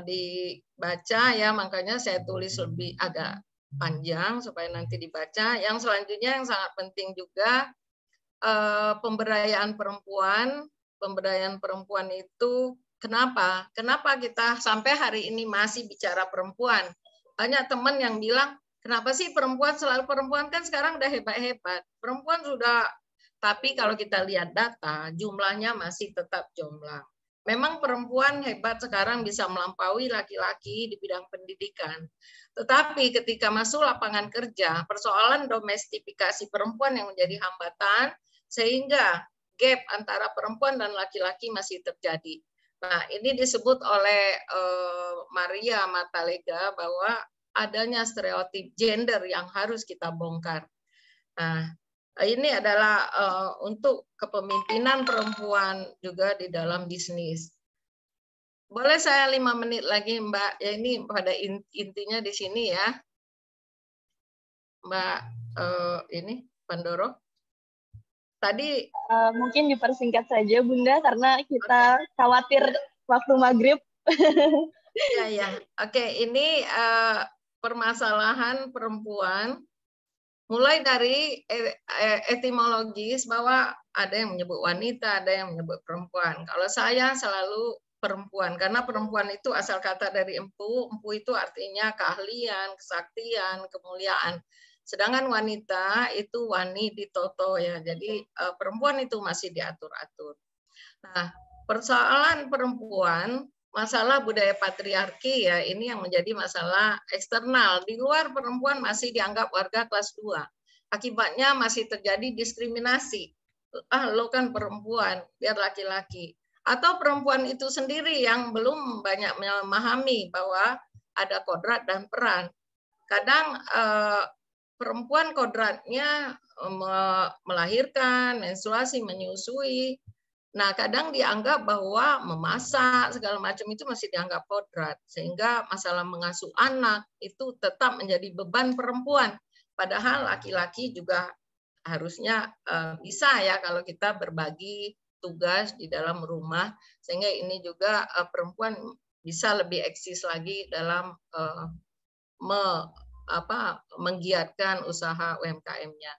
dibaca, ya, makanya saya tulis lebih agak panjang supaya nanti dibaca. Yang selanjutnya yang sangat penting juga pemberdayaan perempuan. Pemberdayaan perempuan itu kenapa? Kenapa kita sampai hari ini masih bicara perempuan? Banyak teman yang bilang, kenapa sih perempuan selalu perempuan, kan sekarang udah hebat-hebat. Perempuan sudah. Tapi kalau kita lihat data, jumlahnya masih tetap jomplang. Memang perempuan hebat sekarang bisa melampaui laki-laki di bidang pendidikan. Tetapi ketika masuk lapangan kerja, persoalan domestifikasi perempuan yang menjadi hambatan, sehingga gap antara perempuan dan laki-laki masih terjadi. Nah, ini disebut oleh Maria Matalega bahwa adanya stereotip gender yang harus kita bongkar. Nah, ini adalah untuk kepemimpinan perempuan juga di dalam bisnis. Boleh saya 5 menit lagi, Mbak? Ya, ini pada intinya di sini, ya, Mbak ini Pandoro. Tadi mungkin dipersingkat saja, Bunda, karena kita khawatir waktu maghrib. Ya. Oke, ini permasalahan perempuan. Mulai dari etimologis bahwa ada yang menyebut wanita, ada yang menyebut perempuan. Kalau saya selalu perempuan, karena perempuan itu asal kata dari empu. Empu itu artinya keahlian, kesaktian, kemuliaan. Sedangkan wanita itu wani ditoto, ya. Jadi perempuan itu masih diatur-atur. Nah, persoalan perempuan, masalah budaya patriarki, ya, ini yang menjadi masalah eksternal. Di luar perempuan masih dianggap warga kelas 2. akibatnya masih terjadi diskriminasi. Lo kan perempuan, biar laki-laki. Atau perempuan itu sendiri yang belum banyak memahami bahwa ada kodrat dan peran. Kadang perempuan kodratnya melahirkan, menstruasi, menyusui. Nah, kadang dianggap bahwa memasak segala macam itu masih dianggap kodrat, sehingga masalah mengasuh anak itu tetap menjadi beban perempuan. Padahal laki-laki juga harusnya bisa ya kalau kita berbagi tugas di dalam rumah, sehingga ini juga perempuan bisa lebih eksis lagi dalam menggiatkan usaha UMKM-nya.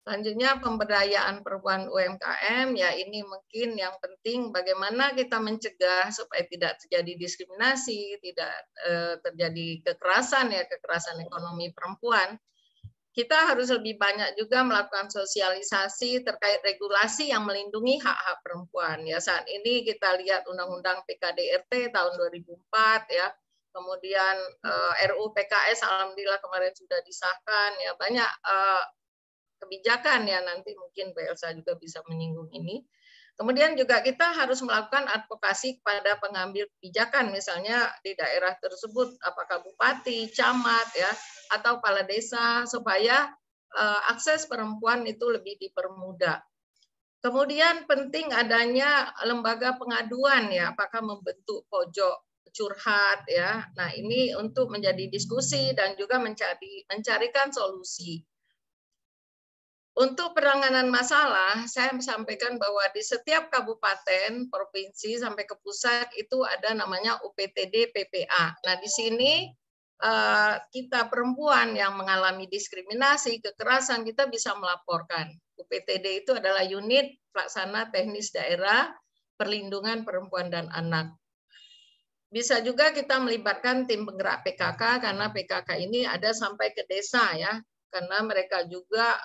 Selanjutnya pemberdayaan perempuan UMKM, ya ini mungkin yang penting bagaimana kita mencegah supaya tidak terjadi diskriminasi, tidak terjadi kekerasan ya, kekerasan ekonomi perempuan. Kita harus lebih banyak juga melakukan sosialisasi terkait regulasi yang melindungi hak-hak perempuan. Ya saat ini kita lihat Undang-Undang PKDRT tahun 2004 ya, kemudian RUU PKS alhamdulillah kemarin sudah disahkan ya, banyak kebijakan ya, nanti mungkin Bu Elsa juga bisa menyinggung ini. Kemudian juga kita harus melakukan advokasi kepada pengambil kebijakan, misalnya di daerah tersebut, apakah bupati, camat, ya, atau kepala desa, supaya akses perempuan itu lebih dipermudah. Kemudian penting adanya lembaga pengaduan ya, apakah membentuk pojok curhat ya. Nah ini untuk menjadi diskusi dan juga mencarikan solusi. Untuk penanganan masalah, saya sampaikan bahwa di setiap kabupaten, provinsi, sampai ke pusat itu ada namanya UPTD PPA. Nah, di sini kita perempuan yang mengalami diskriminasi, kekerasan, kita bisa melaporkan. UPTD itu adalah unit pelaksana teknis daerah perlindungan perempuan dan anak. Bisa juga kita melibatkan tim penggerak PKK, karena PKK ini ada sampai ke desa ya, karena mereka juga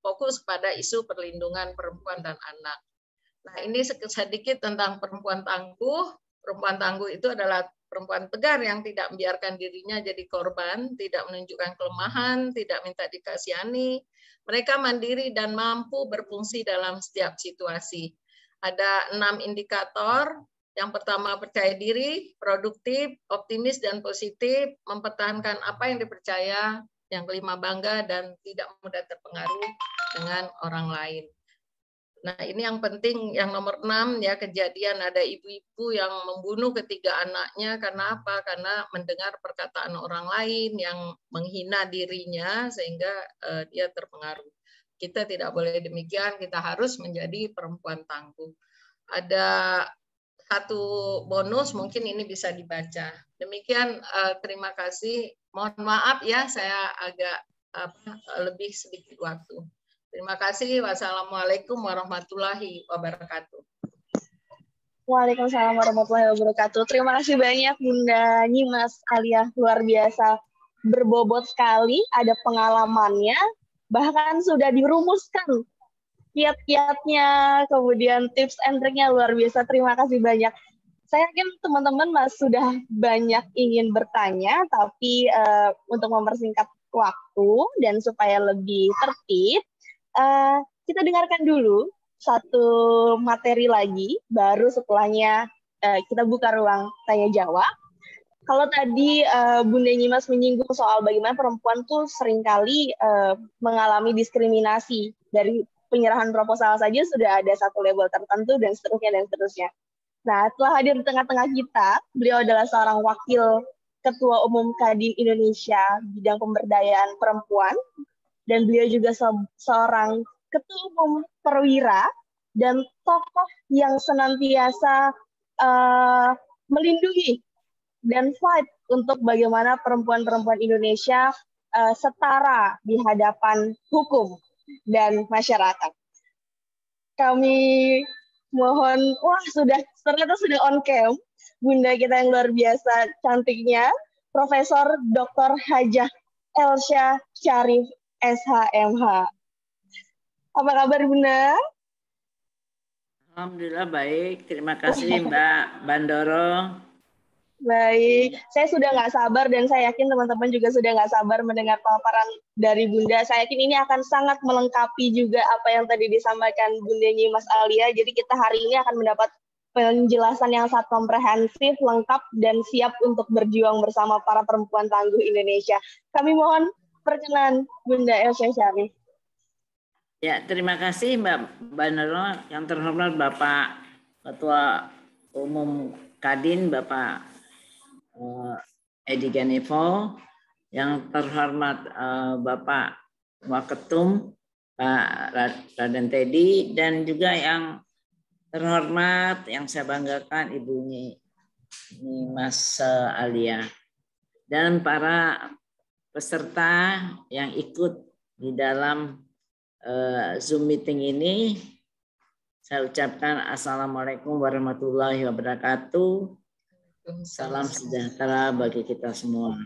fokus pada isu perlindungan perempuan dan anak. Nah, ini sedikit tentang perempuan tangguh. Perempuan tangguh itu adalah perempuan tegar yang tidak membiarkan dirinya jadi korban, tidak menunjukkan kelemahan, tidak minta dikasihani. Mereka mandiri dan mampu berfungsi dalam setiap situasi. Ada 6 indikator. Yang pertama, percaya diri, produktif, optimis dan positif, mempertahankan apa yang dipercaya. Yang kelima, bangga dan tidak mudah terpengaruh dengan orang lain. Nah, ini yang penting, yang nomor 6 ya, kejadian ada ibu-ibu yang membunuh ketiga anaknya karena apa? Karena mendengar perkataan orang lain yang menghina dirinya sehingga dia terpengaruh. Kita tidak boleh demikian, kita harus menjadi perempuan tangguh. Ada satu bonus, mungkin ini bisa dibaca. Demikian, terima kasih. Mohon maaf ya, saya agak lebih sedikit waktu. Terima kasih. Wassalamualaikum warahmatullahi wabarakatuh. Waalaikumsalam warahmatullahi wabarakatuh. Terima kasih banyak Bunda Nyimas Alia, luar biasa, berbobot sekali, ada pengalamannya, bahkan sudah dirumuskan kiat-kiatnya, kemudian tips and triknya luar biasa. Terima kasih banyak. Saya yakin teman-teman sudah banyak ingin bertanya, tapi untuk mempersingkat waktu dan supaya lebih tertib, kita dengarkan dulu satu materi lagi, baru setelahnya kita buka ruang tanya jawab. Kalau tadi Bunda Nyimas menyinggung soal bagaimana perempuan tuh seringkali mengalami diskriminasi, dari penyerahan proposal saja sudah ada satu label tertentu dan seterusnya dan seterusnya. Nah, setelah hadir di tengah-tengah kita, beliau adalah seorang wakil Ketua Umum Kadin Indonesia bidang pemberdayaan perempuan, dan beliau juga seorang Ketua Umum Perwira dan tokoh yang senantiasa melindungi dan fight untuk bagaimana perempuan-perempuan Indonesia setara di hadapan hukum dan masyarakat. Kami mohon, ternyata sudah on cam, Bunda kita yang luar biasa cantiknya, Profesor Dr. Hajah Elsha Syarif SHMH. Apa kabar Bunda? Alhamdulillah baik, terima kasih Mbak Bandoro. Baik, saya sudah nggak sabar dan saya yakin teman-teman juga sudah nggak sabar mendengar paparan dari Bunda. Saya yakin ini akan sangat melengkapi juga apa yang tadi disampaikan Bunda Nyi Mas Alia. Jadi kita hari ini akan mendapat penjelasan yang sangat komprehensif, lengkap, dan siap untuk berjuang bersama para perempuan tangguh Indonesia. Kami mohon perkenan Bunda Elsa Syarif. Ya, terima kasih Mbak Banero. Yang terhormat Bapak Ketua Umum Kadin, Bapak Edi Ganevo, yang terhormat Bapak Waketum, Pak Raden Teddy, dan juga yang terhormat yang saya banggakan Ibu Nyi Mas Alia, dan para peserta yang ikut di dalam Zoom meeting ini. Saya ucapkan Assalamualaikum warahmatullahi wabarakatuh. Salam sejahtera bagi kita semua.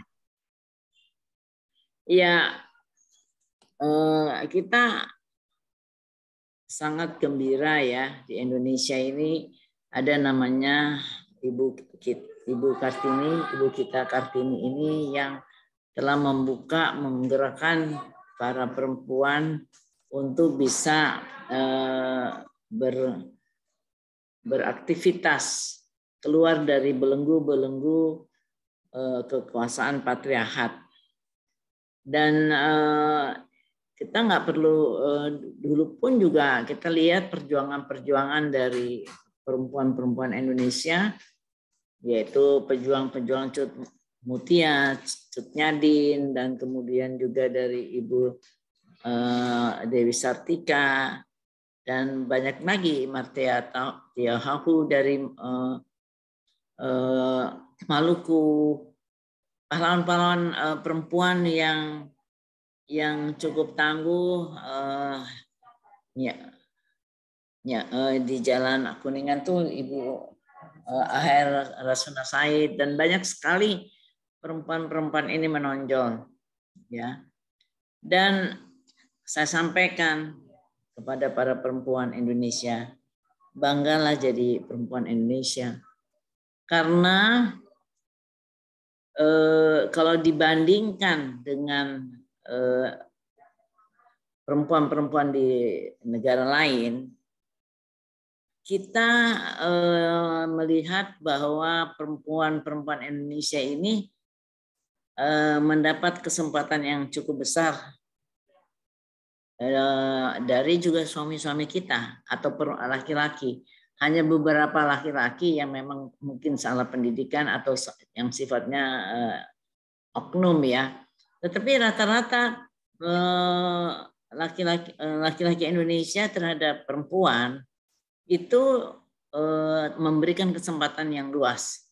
Ya, kita sangat gembira ya, di Indonesia ini ada namanya Ibu Kartini, Ibu kita Kartini ini yang telah menggerakkan para perempuan untuk bisa beraktivitas keluar dari belenggu-belenggu kekuasaan patriarkat. Dan kita nggak perlu, dulu pun juga kita lihat perjuangan-perjuangan dari perempuan-perempuan Indonesia, yaitu pejuang-pejuang Cut Mutia, Cut Nyadin, dan kemudian juga dari Ibu Dewi Sartika, dan banyak lagi, Martia Tiahahu dari Maluku, pahlawan-pahlawan perempuan yang cukup tangguh di Jalan Kuningan tuh Ibu Aher Rasuna Said, dan banyak sekali perempuan-perempuan ini menonjol ya. Dan saya sampaikan kepada para perempuan Indonesia, banggalah jadi perempuan Indonesia. Karena kalau dibandingkan dengan perempuan-perempuan di negara lain, kita melihat bahwa perempuan-perempuan Indonesia ini mendapat kesempatan yang cukup besar dari juga suami-suami kita atau laki-laki. Hanya beberapa laki-laki yang memang mungkin salah pendidikan atau yang sifatnya oknum ya. Tetapi rata-rata laki-laki Indonesia terhadap perempuan itu memberikan kesempatan yang luas.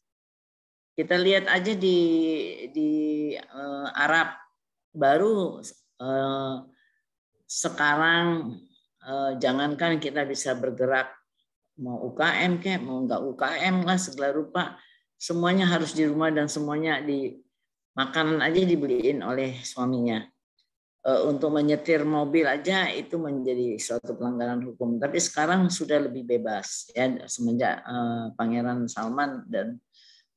Kita lihat aja di Arab baru sekarang, jangankan kita bisa bergerak mau UKM kayak mau nggak UKM lah segala rupa, semuanya harus di rumah dan semuanya makanan aja dibeliin oleh suaminya. Untuk menyetir mobil aja itu menjadi suatu pelanggaran hukum. Tapi sekarang sudah lebih bebas ya semenjak Pangeran Salman dan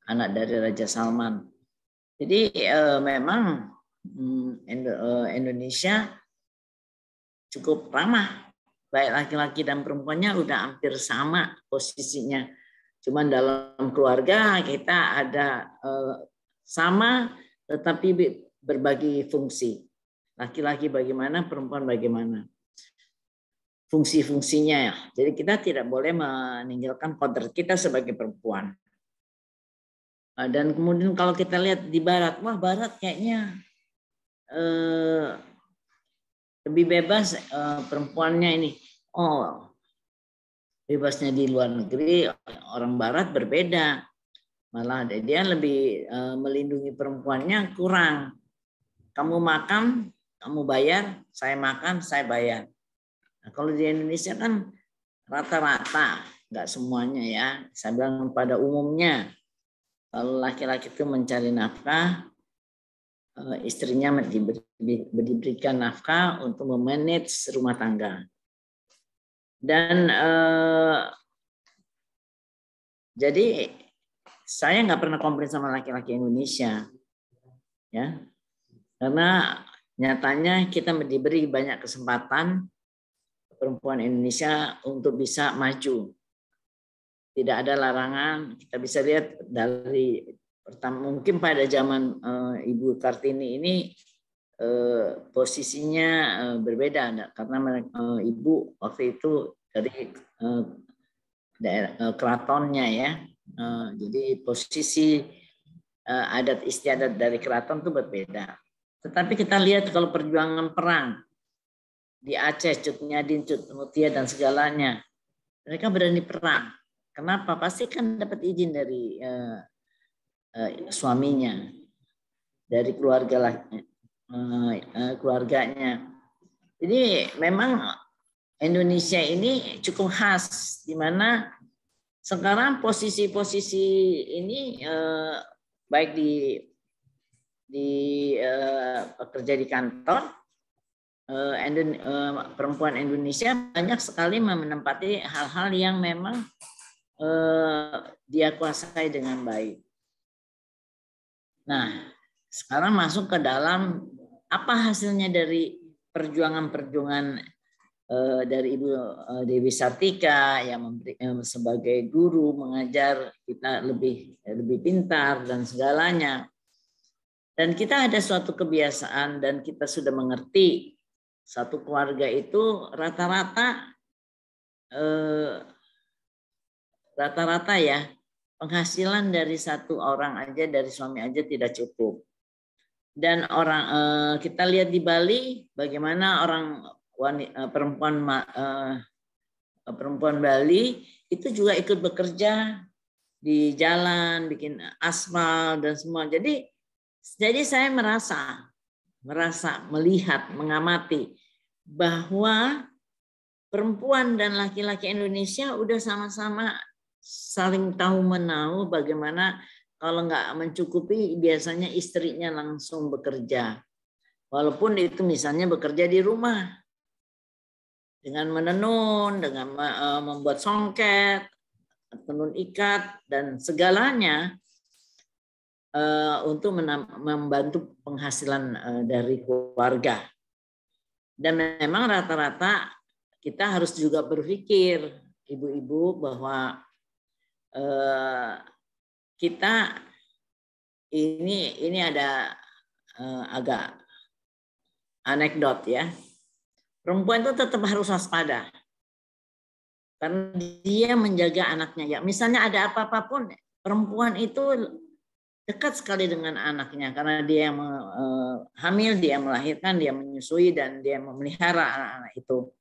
anak dari Raja Salman. Jadi memang Indonesia cukup ramah, baik laki-laki dan perempuannya udah hampir sama posisinya. Cuman dalam keluarga kita ada sama tetapi berbagi fungsi. Laki-laki bagaimana, perempuan bagaimana. Fungsi-fungsinya ya. Jadi kita tidak boleh meninggalkan kodrat kita sebagai perempuan. Dan kemudian kalau kita lihat di Barat, wah Barat kayaknya lebih bebas perempuannya ini. Oh, bebasnya di luar negeri, orang Barat berbeda. Malah dia lebih melindungi perempuannya kurang. Kamu makan, kamu bayar, saya makan, saya bayar. Nah, kalau di Indonesia kan rata-rata, nggak semuanya ya. Saya bilang pada umumnya, kalau laki-laki itu mencari nafkah, istrinya diberikan nafkah untuk memanage rumah tangga. Dan jadi saya nggak pernah komplain sama laki-laki Indonesia, ya, karena nyatanya kita diberi banyak kesempatan perempuan Indonesia untuk bisa maju. Tidak ada larangan. Kita bisa lihat dari pertama mungkin pada zaman Ibu Kartini ini posisinya berbeda karena Ibu waktu itu dari daerah keratonnya ya. Jadi posisi adat istiadat dari keraton itu berbeda. Tetapi kita lihat kalau perjuangan perang di Aceh, Cut Nyadin, Cut Mutia dan segalanya, mereka berani perang. Kenapa? Pasti kan dapat izin dari suaminya, dari keluarganya. Jadi memang Indonesia ini cukup khas, di mana sekarang posisi-posisi ini baik di pekerja di kantor, perempuan Indonesia banyak sekali menempati hal-hal yang memang dia kuasai dengan baik. Nah, sekarang masuk ke dalam apa hasilnya dari perjuangan-perjuangan dari Ibu Dewi Sartika yang sebagai guru mengajar kita lebih pintar dan segalanya. Dan kita ada suatu kebiasaan dan kita sudah mengerti satu keluarga itu rata-rata ya penghasilan dari satu orang aja, dari suami aja tidak cukup. Dan kita lihat di Bali bagaimana perempuan Bali itu juga ikut bekerja di jalan, bikin aspal dan semua. Jadi saya melihat, mengamati bahwa perempuan dan laki-laki Indonesia udah sama-sama saling tahu menahu bagaimana kalau nggak mencukupi biasanya istrinya langsung bekerja. Walaupun itu misalnya bekerja di rumah dengan menenun, dengan membuat songket, tenun ikat dan segalanya untuk membantu penghasilan dari keluarga. Dan memang rata-rata kita harus juga berpikir ibu-ibu bahwa kita ini ada agak anekdot ya. Perempuan itu tetap harus waspada. Karena dia menjaga anaknya. Ya, misalnya ada apa-apa pun, perempuan itu dekat sekali dengan anaknya. Karena dia yang hamil, dia melahirkan, dia menyusui, dan dia memelihara anak-anak itu.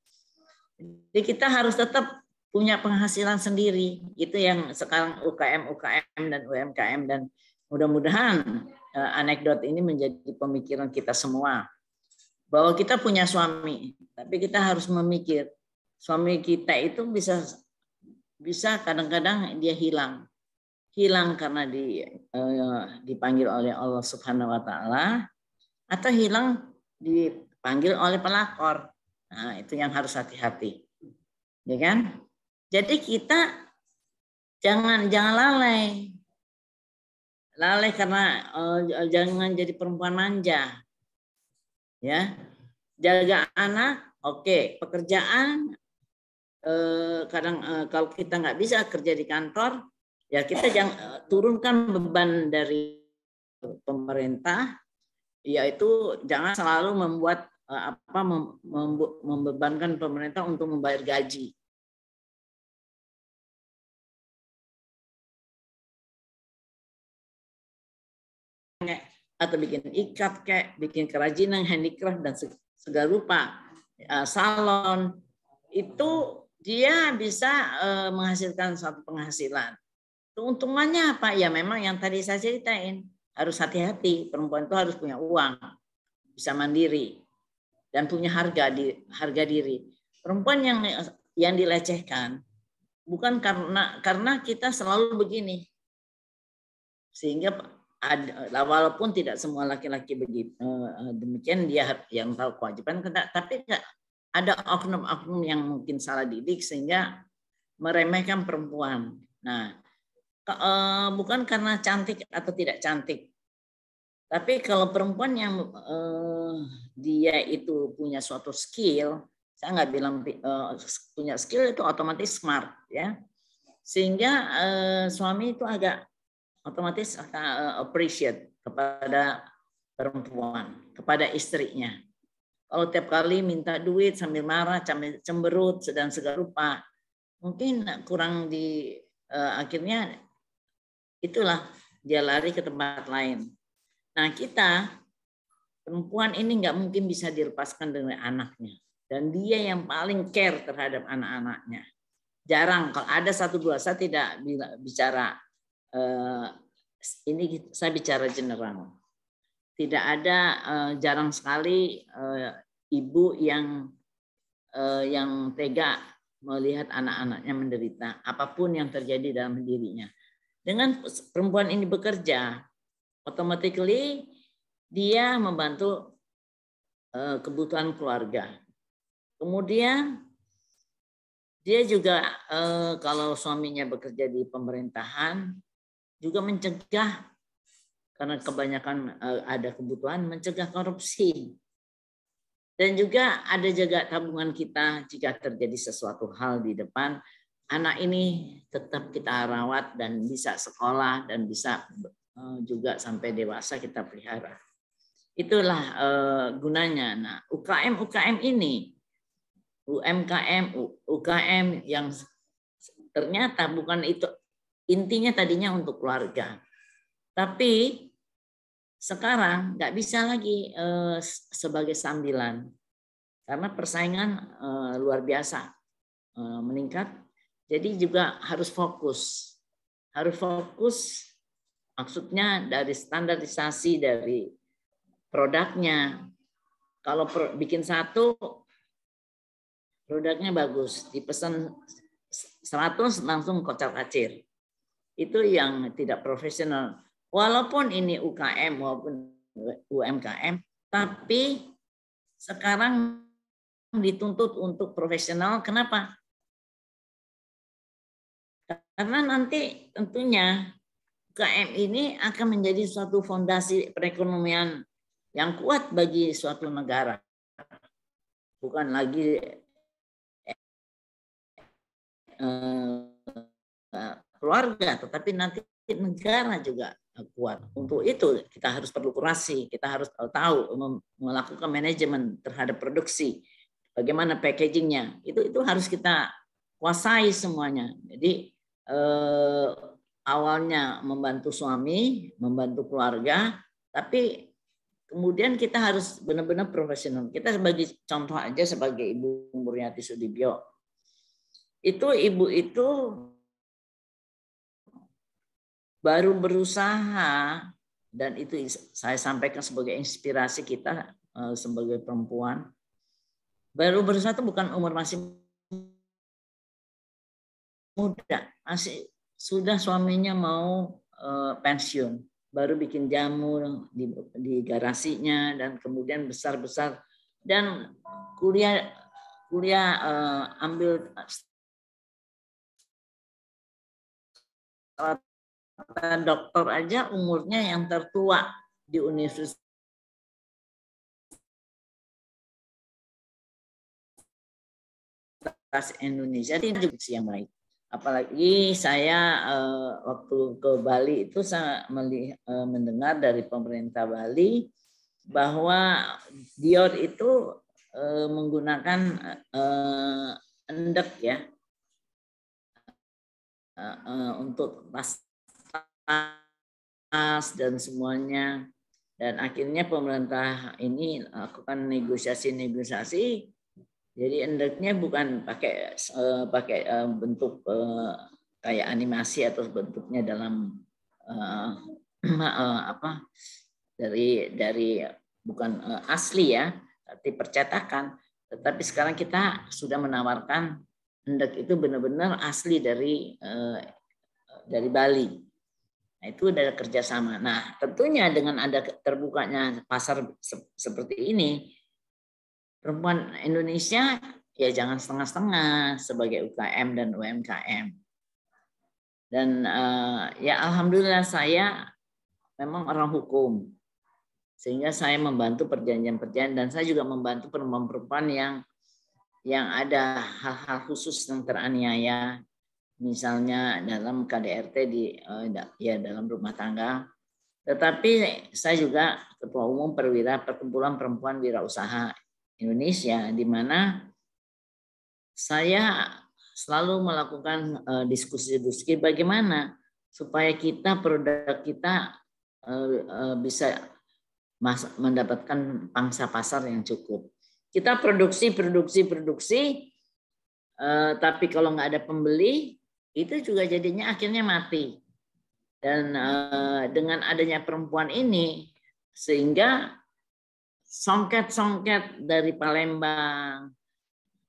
Jadi kita harus tetap punya penghasilan sendiri. Itu yang sekarang UKM dan UMKM. Dan mudah-mudahan anekdot ini menjadi pemikiran kita semua. Bahwa kita punya suami, tapi kita harus memikir suami kita itu bisa kadang-kadang dia hilang karena dipanggil oleh Allah Subhanahu Wa Taala, atau hilang dipanggil oleh pelakor. Nah, itu yang harus hati-hati, ya kan? Jadi kita jangan lalai karena jangan jadi perempuan manja. Ya, jaga anak, oke. Pekerjaan kadang kalau kita nggak bisa kerja di kantor, ya kita jangan turunkan beban dari pemerintah, yaitu jangan selalu membebankan pemerintah untuk membayar gaji. Atau bikin ikat, kayak bikin kerajinan, handicraft dan segala rupa, salon, itu dia bisa menghasilkan suatu penghasilan. Keuntungannya apa? Ya memang yang tadi saya ceritain, harus hati-hati. Perempuan itu harus punya uang, bisa mandiri, dan punya harga diri. Perempuan yang dilecehkan bukan karena kita selalu begini, sehingga walaupun tidak semua laki-laki begitu demikian, dia yang tahu kewajiban, tapi ada oknum-oknum yang mungkin salah didik sehingga meremehkan perempuan. Nah, bukan karena cantik atau tidak cantik. Tapi kalau perempuan yang dia itu punya suatu skill, saya nggak bilang punya skill itu otomatis smart ya. Sehingga suami itu agak otomatis akan appreciate kepada perempuan, kepada istrinya. Kalau tiap kali minta duit sambil marah, sambil cemberut, dan segala rupa, mungkin kurang akhirnya itulah dia lari ke tempat lain. Nah kita perempuan ini nggak mungkin bisa dilepaskan dengan anaknya, dan dia yang paling care terhadap anak-anaknya. Jarang kalau ada satu dua, saya tidak bicara ini, saya bicara general. Tidak ada, jarang sekali ibu yang tega melihat anak-anaknya menderita apapun yang terjadi dalam dirinya. Dengan perempuan ini bekerja, automatically dia membantu kebutuhan keluarga. Kemudian dia juga kalau suaminya bekerja di pemerintahan juga mencegah, karena kebanyakan ada kebutuhan, mencegah korupsi. Dan juga ada jaga tabungan kita jika terjadi sesuatu hal di depan, anak ini tetap kita rawat dan bisa sekolah dan bisa juga sampai dewasa kita pelihara. Itulah gunanya. Nah, UKM ini, UMKM, UKM yang ternyata bukan itu intinya, tadinya untuk keluarga. Tapi sekarang nggak bisa lagi sebagai sambilan karena persaingan luar biasa meningkat. Jadi juga harus fokus. Maksudnya dari standarisasi dari produknya. Kalau bikin satu, produknya bagus, dipesan 100 langsung kocar-kacir. Itu yang tidak profesional. Walaupun ini UKM maupun UMKM, tapi sekarang dituntut untuk profesional. Kenapa? Karena nanti tentunya UKM ini akan menjadi suatu fondasi perekonomian yang kuat bagi suatu negara. Bukan lagi keluarga, tetapi nanti negara juga kuat. Untuk itu kita harus perlu kurasi, kita harus tahu melakukan manajemen terhadap produksi, bagaimana packagingnya, itu harus kita kuasai semuanya. Jadi awalnya membantu suami, membantu keluarga, tapi kemudian kita harus benar-benar profesional. Kita sebagai contoh aja, sebagai Ibu Muriati Sudibyo, ibu itu baru berusaha, dan itu saya sampaikan sebagai inspirasi kita sebagai perempuan. Baru berusaha itu bukan umur masih muda, masih sudah suaminya mau pensiun, baru bikin jamu di garasinya, dan kemudian besar-besar, dan kuliah ambil dokter aja umurnya yang tertua di Universitas Indonesia. Itu juga yang baik. Apalagi saya waktu ke Bali itu saya mendengar dari pemerintah Bali bahwa Dior itu menggunakan endek ya untuk tas dan semuanya, dan akhirnya pemerintah ini lakukan negosiasi. Jadi endeknya bukan pakai bentuk kayak animasi atau bentuknya dalam dari bukan asli ya, tapi percetakan. Tetapi sekarang kita sudah menawarkan endek itu benar-benar asli dari Bali. Nah, itu ada kerjasama. Nah, tentunya dengan ada terbukanya pasar seperti ini, perempuan Indonesia ya jangan setengah-setengah sebagai UKM dan UMKM. Dan ya alhamdulillah saya memang orang hukum, sehingga saya membantu perjanjian-perjanjian, dan saya juga membantu perempuan-perempuan yang ada hal-hal khusus yang teraniaya, misalnya dalam KDRT dalam rumah tangga. Tetapi saya juga Ketua Umum Perkumpulan Perempuan Wirausaha Indonesia, di mana saya selalu melakukan diskusi-diskusi bagaimana supaya produk kita bisa mendapatkan pangsa pasar yang cukup. Kita produksi, tapi kalau nggak ada pembeli, itu juga jadinya akhirnya mati. Dan dengan adanya perempuan ini, sehingga songket-songket dari Palembang,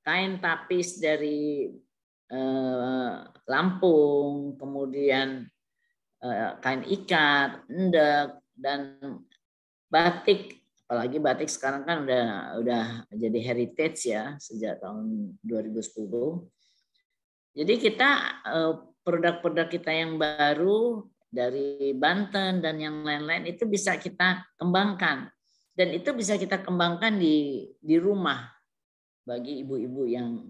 kain tapis dari Lampung, kemudian kain ikat, endek, dan batik. Apalagi batik sekarang kan udah jadi heritage ya sejak tahun 2010. Jadi kita produk-produk kita yang baru dari Banten dan yang lain-lain itu bisa kita kembangkan, dan itu bisa kita kembangkan di rumah bagi ibu-ibu yang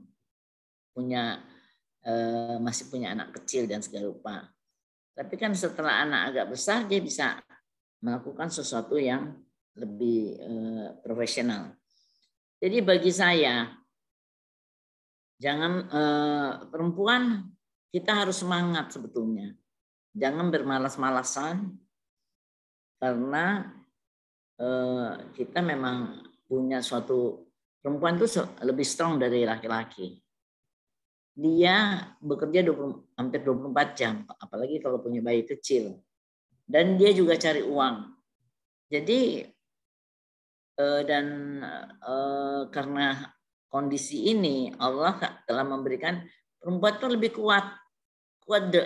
masih punya anak kecil dan segala rupa. Tapi kan setelah anak agak besar dia bisa melakukan sesuatu yang lebih profesional. Jadi bagi saya, jangan perempuan, kita harus semangat sebetulnya. Jangan bermalas-malasan, karena kita memang punya suatu, perempuan itu lebih strong dari laki-laki. Dia bekerja hampir 24 jam, apalagi kalau punya bayi kecil. Dan dia juga cari uang. Jadi karena kondisi ini Allah telah memberikan perempuan itu lebih kuat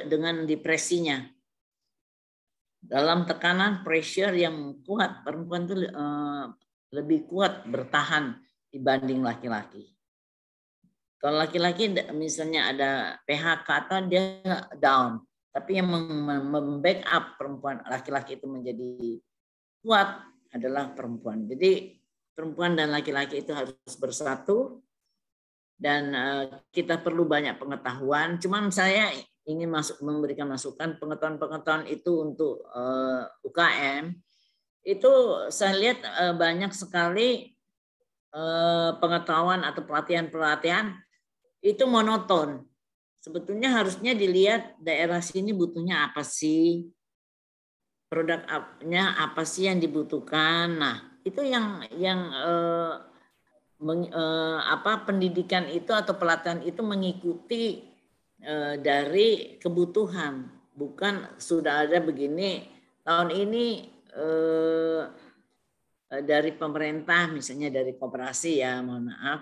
dengan depresinya. Dalam tekanan pressure yang kuat, perempuan itu lebih kuat bertahan dibanding laki-laki. Kalau laki-laki misalnya ada PHK atau dia down, tapi yang membackup perempuan laki-laki itu menjadi kuat adalah perempuan. Jadi perempuan dan laki-laki itu harus bersatu, dan kita perlu banyak pengetahuan. Cuman saya ingin memberikan masukan, pengetahuan itu untuk UKM. Itu saya lihat banyak sekali pengetahuan atau pelatihan-pelatihan itu monoton. Sebetulnya harusnya dilihat daerah sini butuhnya apa sih, produknya apa sih yang dibutuhkan. Nah, itu yang pendidikan itu atau pelatihan itu mengikuti dari kebutuhan, bukan sudah ada begini tahun ini dari pemerintah, misalnya dari koperasi ya, mohon maaf,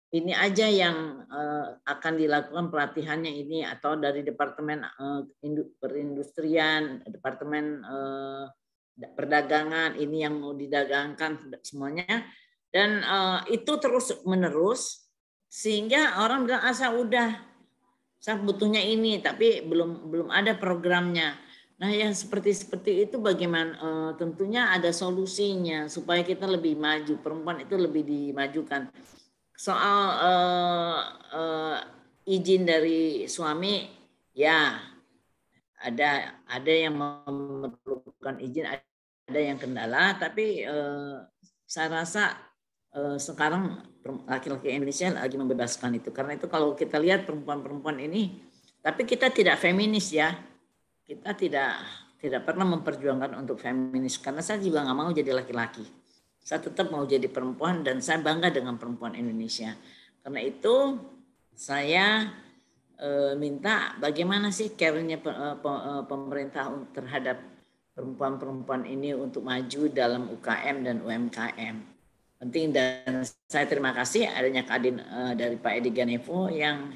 ini aja yang akan dilakukan pelatihannya ini, atau dari departemen perindustrian, departemen perdagangan, ini yang mau didagangkan semuanya, dan itu terus menerus sehingga orang bilang saya butuhnya ini, tapi belum ada programnya. Nah, yang seperti itu bagaimana? Tentunya ada solusinya supaya kita lebih maju, perempuan itu lebih dimajukan. Soal izin dari suami, ya ada yang memerlukan izin, ada yang kendala, tapi saya rasa sekarang laki-laki Indonesia lagi membebaskan itu. Karena itu kalau kita lihat perempuan-perempuan ini, tapi kita tidak feminis ya, kita tidak pernah memperjuangkan untuk feminis, karena saya juga nggak mau jadi laki-laki. Saya tetap mau jadi perempuan, dan saya bangga dengan perempuan Indonesia. Karena itu saya minta bagaimana sih care-nya pemerintah terhadap perempuan-perempuan ini untuk maju dalam UKM dan UMKM. Penting, dan saya terima kasih adanya Kadin dari Pak Edi Ganevo yang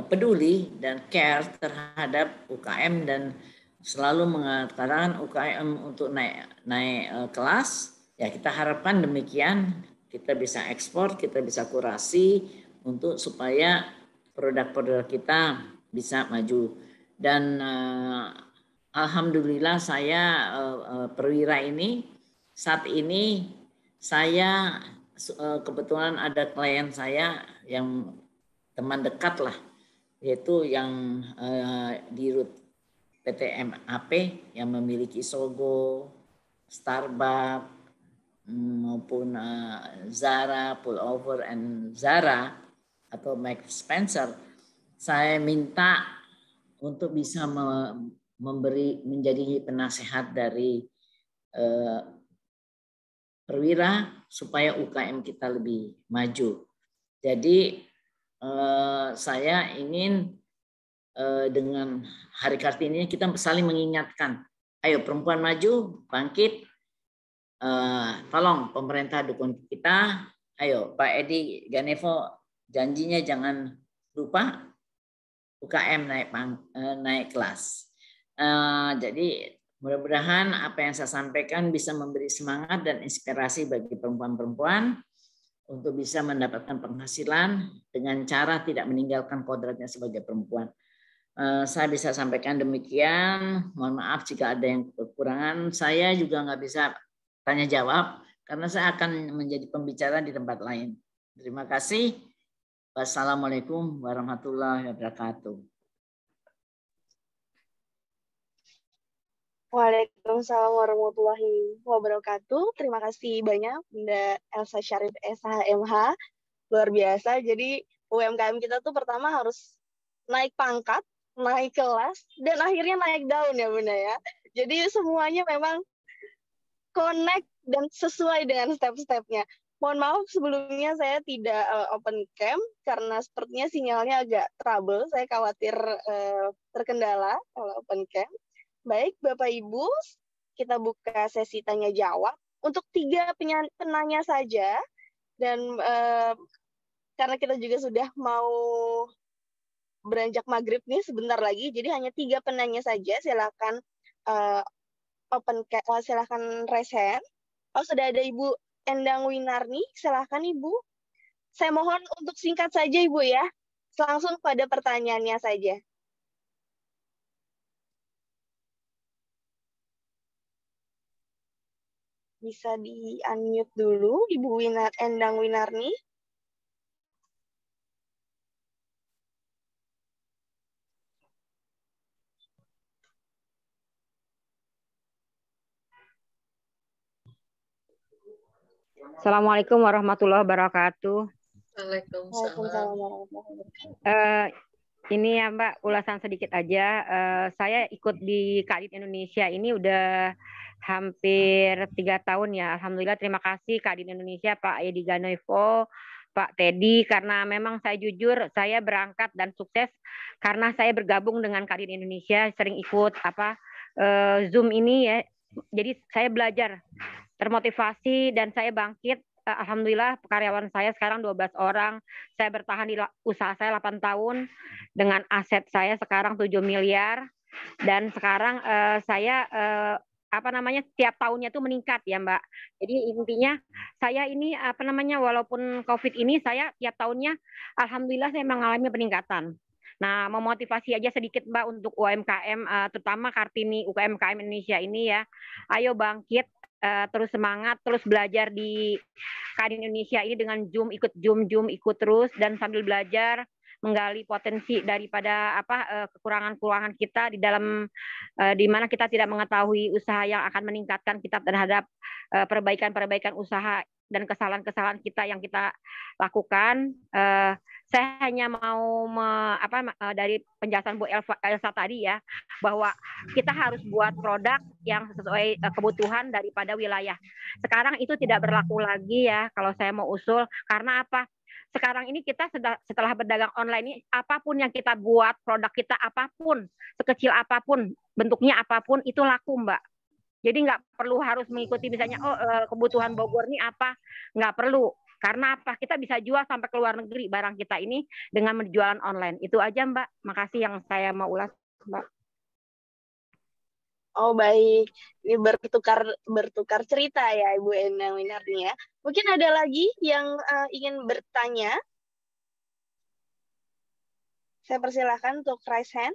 peduli dan care terhadap UKM, dan selalu mengatakan UKM untuk naik kelas. Ya, kita harapkan demikian, kita bisa ekspor, kita bisa kurasi untuk supaya produk-produk kita bisa maju. Dan alhamdulillah saya perwira ini saat ini saya kebetulan ada klien saya yang teman dekat lah, yaitu yang di Rut PT MAP yang memiliki Sogo, Starbucks maupun Zara, Pullover, and Zara atau Max Spencer. Saya minta untuk bisa menjadi penasehat dari perwira supaya UKM kita lebih maju. Jadi saya ingin dengan Hari Kartini kita saling mengingatkan, ayo perempuan maju, bangkit, tolong pemerintah dukung kita, ayo Pak Edi Ganevo janjinya jangan lupa UKM naik kelas. Jadi mudah-mudahan apa yang saya sampaikan bisa memberi semangat dan inspirasi bagi perempuan-perempuan untuk bisa mendapatkan penghasilan dengan cara tidak meninggalkan kodratnya sebagai perempuan. Saya bisa sampaikan demikian. Mohon maaf jika ada yang kekurangan. Saya juga nggak bisa tanya jawab karena saya akan menjadi pembicara di tempat lain. Terima kasih. Wassalamualaikum warahmatullahi wabarakatuh. Waalaikumsalam warahmatullahi wabarakatuh. Terima kasih banyak Bunda Elsa Syarif SHMH. Luar biasa. Jadi UMKM kita tuh pertama harus naik pangkat, naik kelas, dan akhirnya naik daun ya Bunda ya. Jadi semuanya memang connect dan sesuai dengan step-stepnya. Mohon maaf sebelumnya saya tidak open cam karena sepertinya sinyalnya agak trouble. Saya khawatir terkendala kalau open cam. Baik, Bapak Ibu, kita buka sesi tanya jawab untuk 3 penanya saja. Dan karena kita juga sudah mau beranjak maghrib nih sebentar lagi, jadi hanya 3 penanya saja. Silakan silakan raise hand. Oh, sudah ada Ibu Endang Winarni, silakan Ibu. Saya mohon untuk singkat saja Ibu ya, langsung pada pertanyaannya saja. Bisa di-unmute dulu, Ibu Endang Winarni. Assalamualaikum warahmatullahi wabarakatuh. Waalaikumsalam. Ini ya Mbak, ulasan sedikit aja. Saya ikut di Kadin Indonesia ini udah hampir 3 tahun ya. Alhamdulillah, terima kasih Kadin Indonesia, Pak Edi Ganevo, Pak Teddy, karena memang saya jujur, saya berangkat dan sukses karena saya bergabung dengan Kadin Indonesia, sering ikut Zoom ini ya. Jadi saya belajar, termotivasi, dan saya bangkit. Alhamdulillah karyawan saya sekarang 12 orang. Saya bertahan di usaha saya 8 tahun dengan aset saya sekarang 7 miliar. Dan sekarang saya tiap tahunnya itu meningkat ya Mbak. Jadi intinya saya ini walaupun COVID ini saya tiap tahunnya alhamdulillah saya mengalami peningkatan. Nah, memotivasi aja sedikit Mbak untuk UMKM, terutama Kartini UMKM Indonesia ini ya. Ayo bangkit, terus semangat, terus belajar di Kadin Indonesia ini dengan ikut Zoom ikut terus, dan sambil belajar menggali potensi daripada kekurangan-kekurangan kita di dalam di mana kita tidak mengetahui usaha yang akan meningkatkan kita terhadap perbaikan usaha dan kesalahan-kesalahan kita yang kita lakukan. Saya hanya mau dari penjelasan Bu Elsa tadi ya, bahwa kita harus buat produk yang sesuai kebutuhan daripada wilayah. Sekarang itu tidak berlaku lagi ya kalau saya mau usul, karena apa? Sekarang ini kita setelah berdagang online ini, apapun yang kita buat, produk kita apapun, sekecil apapun, bentuknya apapun, itu laku Mbak. Jadi nggak perlu harus mengikuti misalnya kebutuhan Bogor ini apa, nggak perlu. Karena apa? Kita bisa jual sampai ke luar negeri barang kita ini dengan menjualan online. Itu aja Mbak. Makasih yang saya mau ulas Mbak. Oh baik, ini bertukar cerita ya Ibu Endang Winarni ya. Mungkin ada lagi yang ingin bertanya? Saya persilahkan untuk raise hand.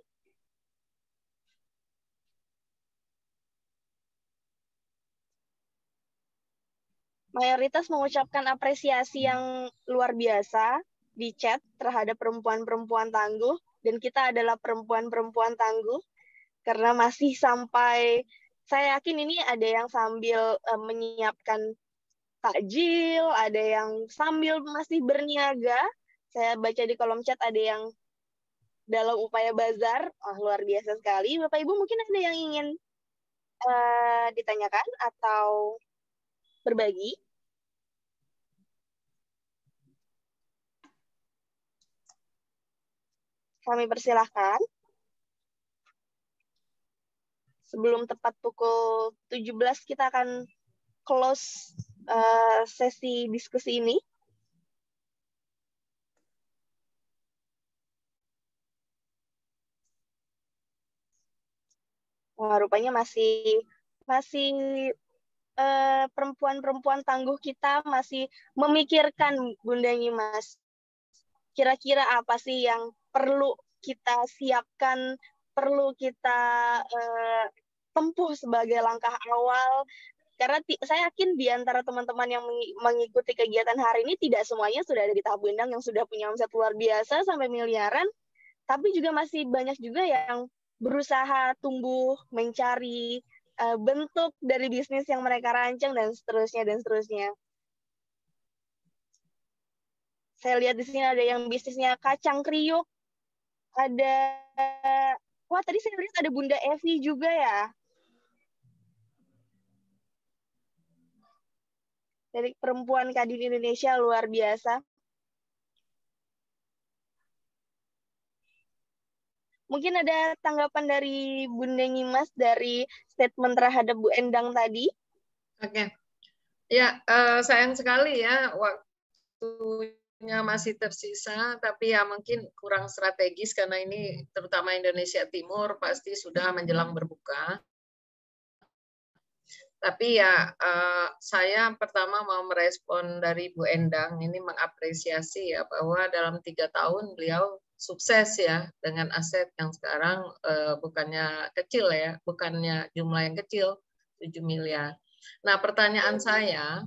Mayoritas mengucapkan apresiasi yang luar biasa di chat terhadap perempuan-perempuan tangguh, dan kita adalah perempuan-perempuan tangguh, karena masih sampai, saya yakin ini ada yang sambil menyiapkan takjil, ada yang sambil masih berniaga. Saya baca di kolom chat ada yang dalam upaya bazar. Luar biasa sekali. Bapak Ibu mungkin ada yang ingin ditanyakan atau berbagi? Kami persilahkan. Sebelum tepat pukul 17 kita akan close sesi diskusi ini. Wah, rupanya masih perempuan-perempuan tangguh kita masih memikirkan, Bunda Nyimas. Kira-kira apa sih yang perlu kita siapkan, perlu kita tempuh sebagai langkah awal? Karena saya yakin di antara teman-teman yang mengikuti kegiatan hari ini tidak semuanya sudah ada di tahap Bu Endang yang sudah punya omset luar biasa sampai miliaran, tapi juga masih banyak juga yang berusaha tumbuh, mencari bentuk dari bisnis yang mereka rancang, dan seterusnya, dan seterusnya. Saya lihat di sini ada yang bisnisnya kacang kriuk, ada, wah tadi saya lihat ada Bunda Evi juga ya. Dari perempuan Kadin Indonesia, luar biasa. Mungkin ada tanggapan dari Bunda Nyimas dari statement terhadap Bu Endang tadi? Oke. Ya, sayang sekali ya waktunya masih tersisa, tapi ya mungkin kurang strategis karena ini terutama Indonesia Timur pasti sudah menjelang berbuka. Tapi ya saya pertama mau merespon dari Bu Endang, ini mengapresiasi ya bahwa dalam 3 tahun beliau sukses ya dengan aset yang sekarang bukannya kecil ya, bukannya jumlah yang kecil, 7 miliar. Nah, pertanyaan saya,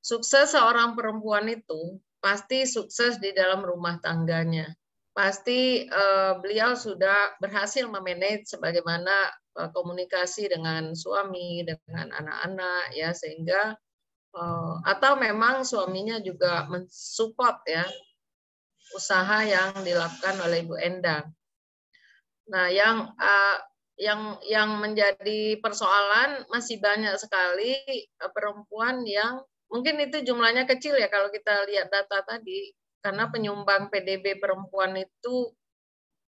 sukses seorang perempuan itu pasti sukses di dalam rumah tangganya. Pasti beliau sudah berhasil memanage sebagaimana komunikasi dengan suami, dengan anak-anak ya, sehingga atau memang suaminya juga mensupport ya usaha yang dilakukan oleh Ibu Endang. Nah, yang menjadi persoalan masih banyak sekali perempuan yang mungkin itu jumlahnya kecil ya kalau kita lihat data tadi, karena penyumbang PDB perempuan itu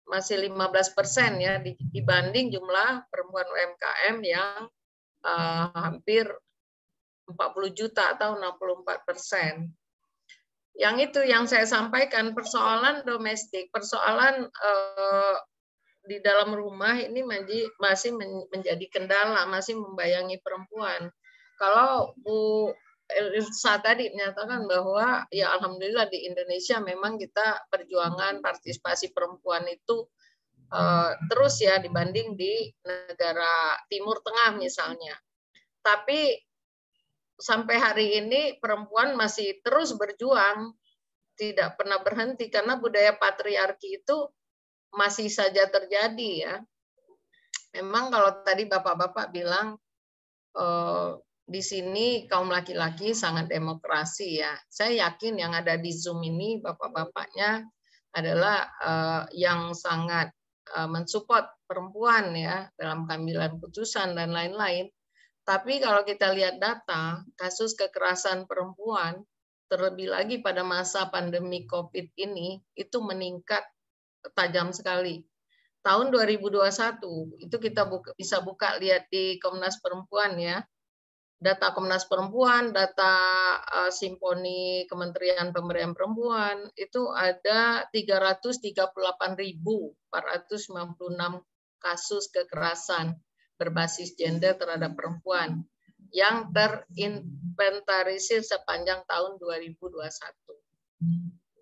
masih 15% ya dibanding jumlah perempuan UMKM yang hampir 40 juta atau 64%. Yang itu yang saya sampaikan, persoalan domestik, persoalan di dalam rumah ini masih menjadi kendala, masih membayangi perempuan. Kalau Bu Elsa tadi menyatakan bahwa ya alhamdulillah di Indonesia memang kita perjuangan partisipasi perempuan itu terus ya dibanding di negara Timur Tengah misalnya. Tapi sampai hari ini perempuan masih terus berjuang, tidak pernah berhenti karena budaya patriarki itu masih saja terjadi ya. Memang kalau tadi bapak-bapak bilang di sini kaum laki-laki sangat demokrasi ya. Saya yakin yang ada di Zoom ini bapak-bapaknya adalah yang sangat mensupport perempuan ya dalam pengambilan putusan dan lain-lain. Tapi kalau kita lihat data, kasus kekerasan perempuan, terlebih lagi pada masa pandemi COVID ini, itu meningkat tajam sekali. Tahun 2021, itu kita bisa buka lihat di Komnas Perempuan ya. Data Komnas Perempuan, data Simponi Kementerian Pemberdayaan Perempuan, itu ada 338.496 kasus kekerasan berbasis gender terhadap perempuan yang terinventarisir sepanjang tahun 2021.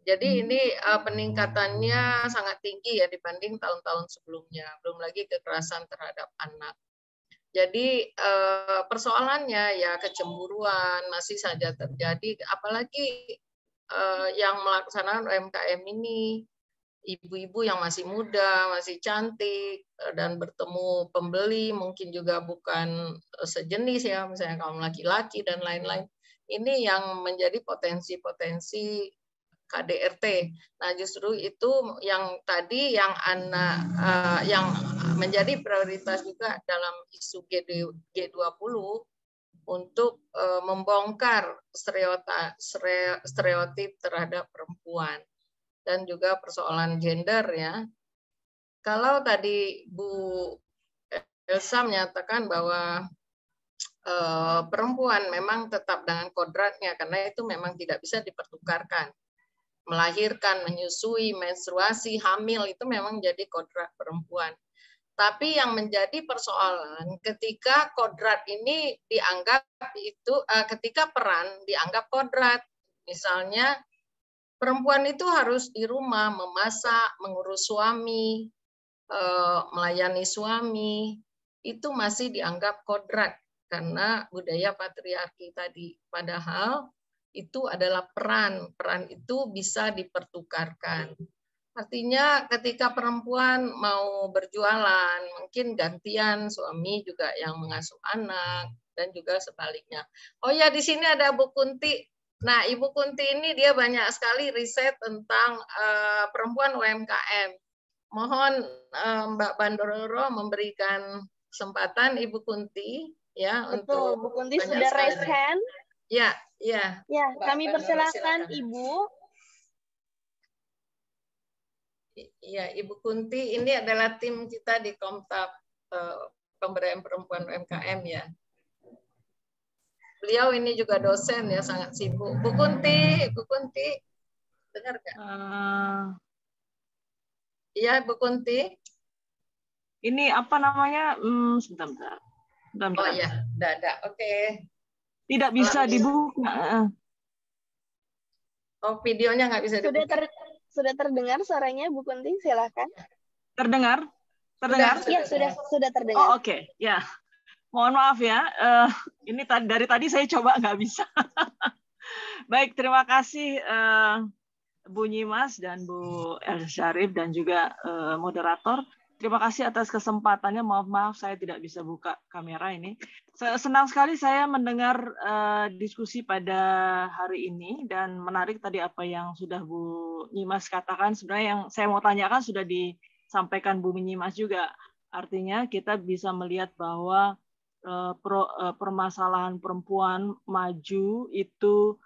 Jadi ini peningkatannya sangat tinggi ya dibanding tahun-tahun sebelumnya. Belum lagi kekerasan terhadap anak. Jadi persoalannya ya kecemburuan masih saja terjadi, apalagi yang melaksanakan UMKM ini ibu-ibu yang masih muda, masih cantik, dan bertemu pembeli mungkin juga bukan sejenis ya, misalnya kaum laki-laki dan lain-lain. Ini yang menjadi potensi-potensi KDRT. Nah, justru itu yang tadi yang yang menjadi prioritas juga dalam isu G20 untuk membongkar stereotip terhadap perempuan dan juga persoalan gender ya. Kalau tadi Bu Elsa menyatakan bahwa perempuan memang tetap dengan kodratnya karena itu memang tidak bisa dipertukarkan. Melahirkan, menyusui, menstruasi, hamil itu memang jadi kodrat perempuan. Tapi yang menjadi persoalan ketika kodrat ini dianggap itu ketika peran dianggap kodrat. Misalnya perempuan itu harus di rumah memasak, mengurus suami, melayani suami, itu masih dianggap kodrat karena budaya patriarki tadi. Padahal itu adalah peran. Peran itu bisa dipertukarkan. Artinya ketika perempuan mau berjualan, mungkin gantian suami juga yang mengasuh anak dan juga sebaliknya. Oh ya, di sini ada Bu Kunti. Nah, Ibu Kunti ini dia banyak sekali riset tentang perempuan UMKM. Mohon Mbak Bandoro memberikan kesempatan Ibu Kunti ya. Betul, untuk Bu Kunti sudah raise hand. Ya, ya. Ya, Mbak kami Bandoro, persilakan silakan. Ibu. Ya, Ibu Kunti ini adalah tim kita di Komtab Pemberdayaan Perempuan UMKM ya. Beliau ini juga dosen ya, sangat sibuk. Bu Kunti, dengar nggak? Iya, Bu Kunti. Ini apa namanya? Sebentar. Oh ya, ada. Oke. Tidak bisa dibuka. Oh, videonya nggak bisa dibuka. Sudah terdengar suaranya, Bu Kunti? Silakan. Terdengar? Ya, sudah terdengar. Oh, oke. Ya. Mohon maaf ya. Ini dari tadi saya coba nggak bisa. Baik, terima kasih Bu Nyimas dan Bu El Syarif dan juga moderator. Terima kasih atas kesempatannya. Maaf saya tidak bisa buka kamera ini. Senang sekali saya mendengar diskusi pada hari ini dan menarik tadi apa yang sudah Bu Nyimas katakan. Sebenarnya yang saya mau tanyakan sudah disampaikan Bu Nyimas juga. Artinya kita bisa melihat bahwa permasalahan perempuan maju itu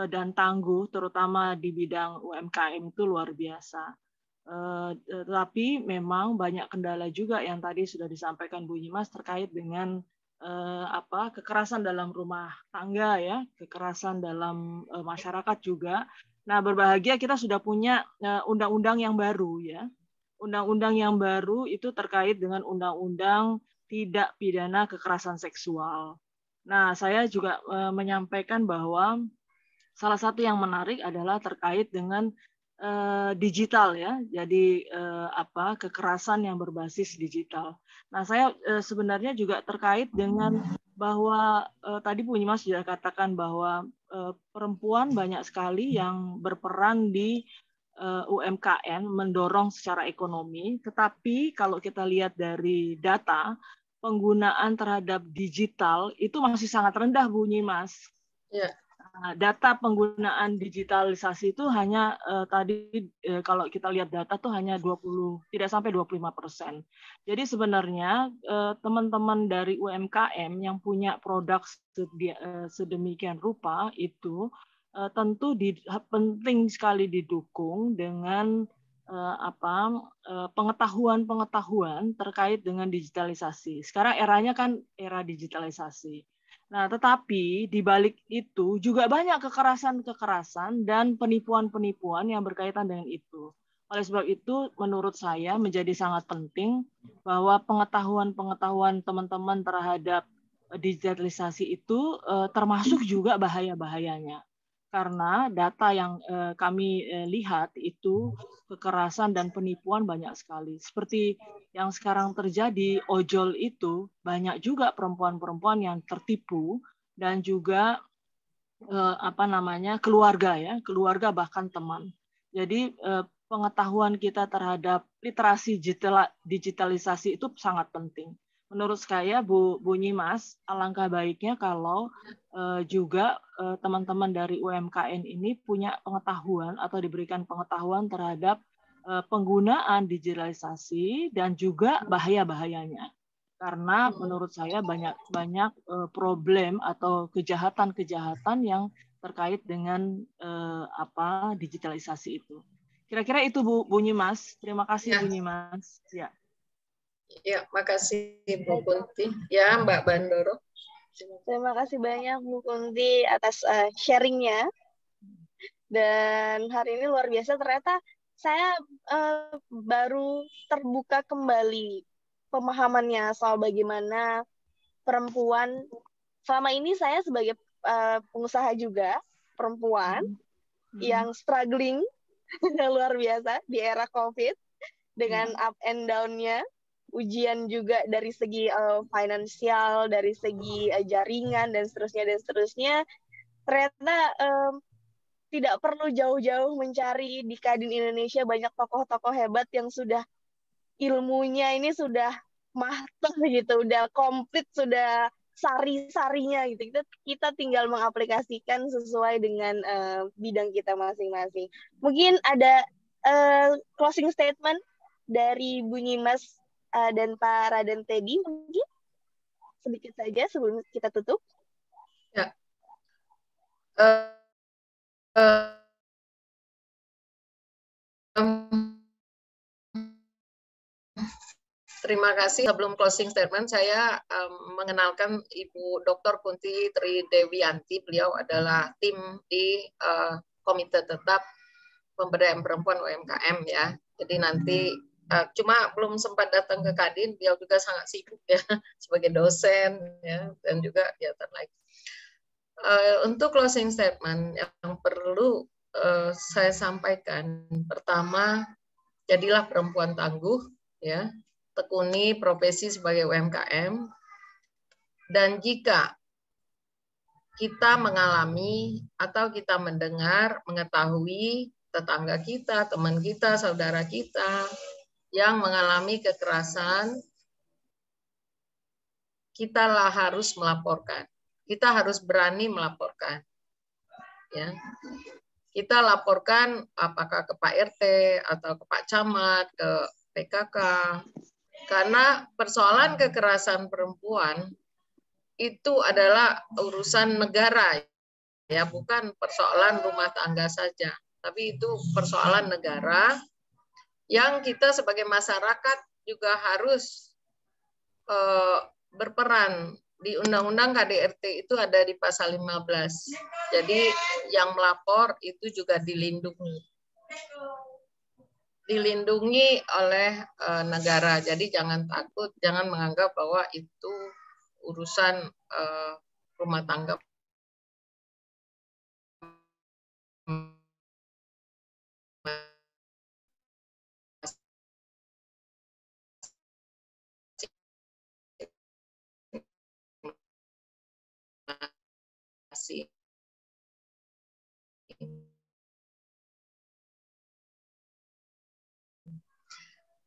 dan tangguh, terutama di bidang UMKM itu luar biasa. Tapi memang banyak kendala juga yang tadi sudah disampaikan Bu Nyimas terkait dengan kekerasan dalam rumah tangga ya, kekerasan dalam masyarakat juga. Nah, berbahagia kita sudah punya undang-undang yang baru ya. Undang-undang yang baru itu terkait dengan undang-undang tidak pidana kekerasan seksual. Nah, saya juga menyampaikan bahwa salah satu yang menarik adalah terkait dengan digital ya, jadi kekerasan yang berbasis digital. Nah, saya sebenarnya juga terkait dengan bahwa tadi Bu Nyimas sudah katakan bahwa perempuan banyak sekali yang berperan di UMKM mendorong secara ekonomi, tetapi kalau kita lihat dari data penggunaan terhadap digital itu masih sangat rendah Bu Nyimas. Ya. Data penggunaan digitalisasi itu hanya kalau kita lihat data tuh hanya tidak sampai 25%. Jadi sebenarnya teman-teman dari UMKM yang punya produk sedemikian rupa itu tentu penting sekali didukung dengan pengetahuan terkait dengan digitalisasi. Sekarang eranya kan era digitalisasi. Nah, tetapi di balik itu juga banyak kekerasan-kekerasan dan penipuan-penipuan yang berkaitan dengan itu. Oleh sebab itu, menurut saya menjadi sangat penting bahwa pengetahuan-pengetahuan teman-teman terhadap digitalisasi itu termasuk juga bahaya-bahayanya. karena data yang kami lihat itu kekerasan dan penipuan banyak sekali. Seperti yang sekarang terjadi, ojol itu banyak juga perempuan-perempuan yang tertipu dan juga keluarga ya, keluarga bahkan teman. Jadi pengetahuan kita terhadap literasi digitalisasi itu sangat penting. Menurut saya, Bu Nyimas, alangkah baiknya kalau juga teman-teman dari UMKM ini punya pengetahuan atau diberikan pengetahuan terhadap penggunaan digitalisasi dan juga bahaya-bahayanya. Karena menurut saya banyak problem atau kejahatan-kejahatan yang terkait dengan digitalisasi itu. Kira-kira itu Bu Nyimas. Terima kasih Bu Nyimas. Ya. Ya, makasih Bu Kunti. Ya, Mbak Bandoro. Terima kasih banyak Bu Kunti atas sharingnya. Dan hari ini luar biasa, ternyata saya baru terbuka kembali pemahamannya soal bagaimana perempuan. Selama ini saya sebagai pengusaha juga, perempuan yang struggling luar biasa di era COVID dengan up and down-nya. Ujian juga dari segi finansial, dari segi jaringan, dan seterusnya. Ternyata tidak perlu jauh-jauh mencari di Kadin Indonesia banyak tokoh-tokoh hebat yang sudah ilmunya ini sudah matang gitu, udah komplit, sudah sari-sarinya gitu. Kita tinggal mengaplikasikan sesuai dengan bidang kita masing-masing. Mungkin ada closing statement dari Bu Nyimas dan Pak Raden Teddy, mungkin sedikit saja sebelum kita tutup. Ya. Terima kasih. Sebelum closing statement, saya mengenalkan Ibu Dr. Kunti Tridewianti. Beliau adalah tim di Komite Tetap Pemberdayaan Perempuan UMKM ya. Jadi nanti cuma belum sempat datang ke Kadin, beliau juga sangat sibuk ya sebagai dosen ya, dan juga kegiatan lain. Untuk closing statement yang perlu saya sampaikan, pertama, jadilah perempuan tangguh ya, tekuni profesi sebagai UMKM, dan jika kita mengalami atau kita mendengar, mengetahui tetangga kita, teman kita, saudara kita yang mengalami kekerasan, kita harus melaporkan. Kita harus berani melaporkan. Ya. Kita laporkan apakah ke Pak RT atau ke Pak Camat, ke PKK. Karena persoalan kekerasan perempuan itu adalah urusan negara, ya, bukan persoalan rumah tangga saja, tapi itu persoalan negara yang kita sebagai masyarakat juga harus berperan. Di Undang-Undang KDRT itu ada di pasal 15. Jadi yang melapor itu juga dilindungi. Dilindungi oleh negara. Jadi jangan takut, jangan menganggap bahwa itu urusan rumah tangga.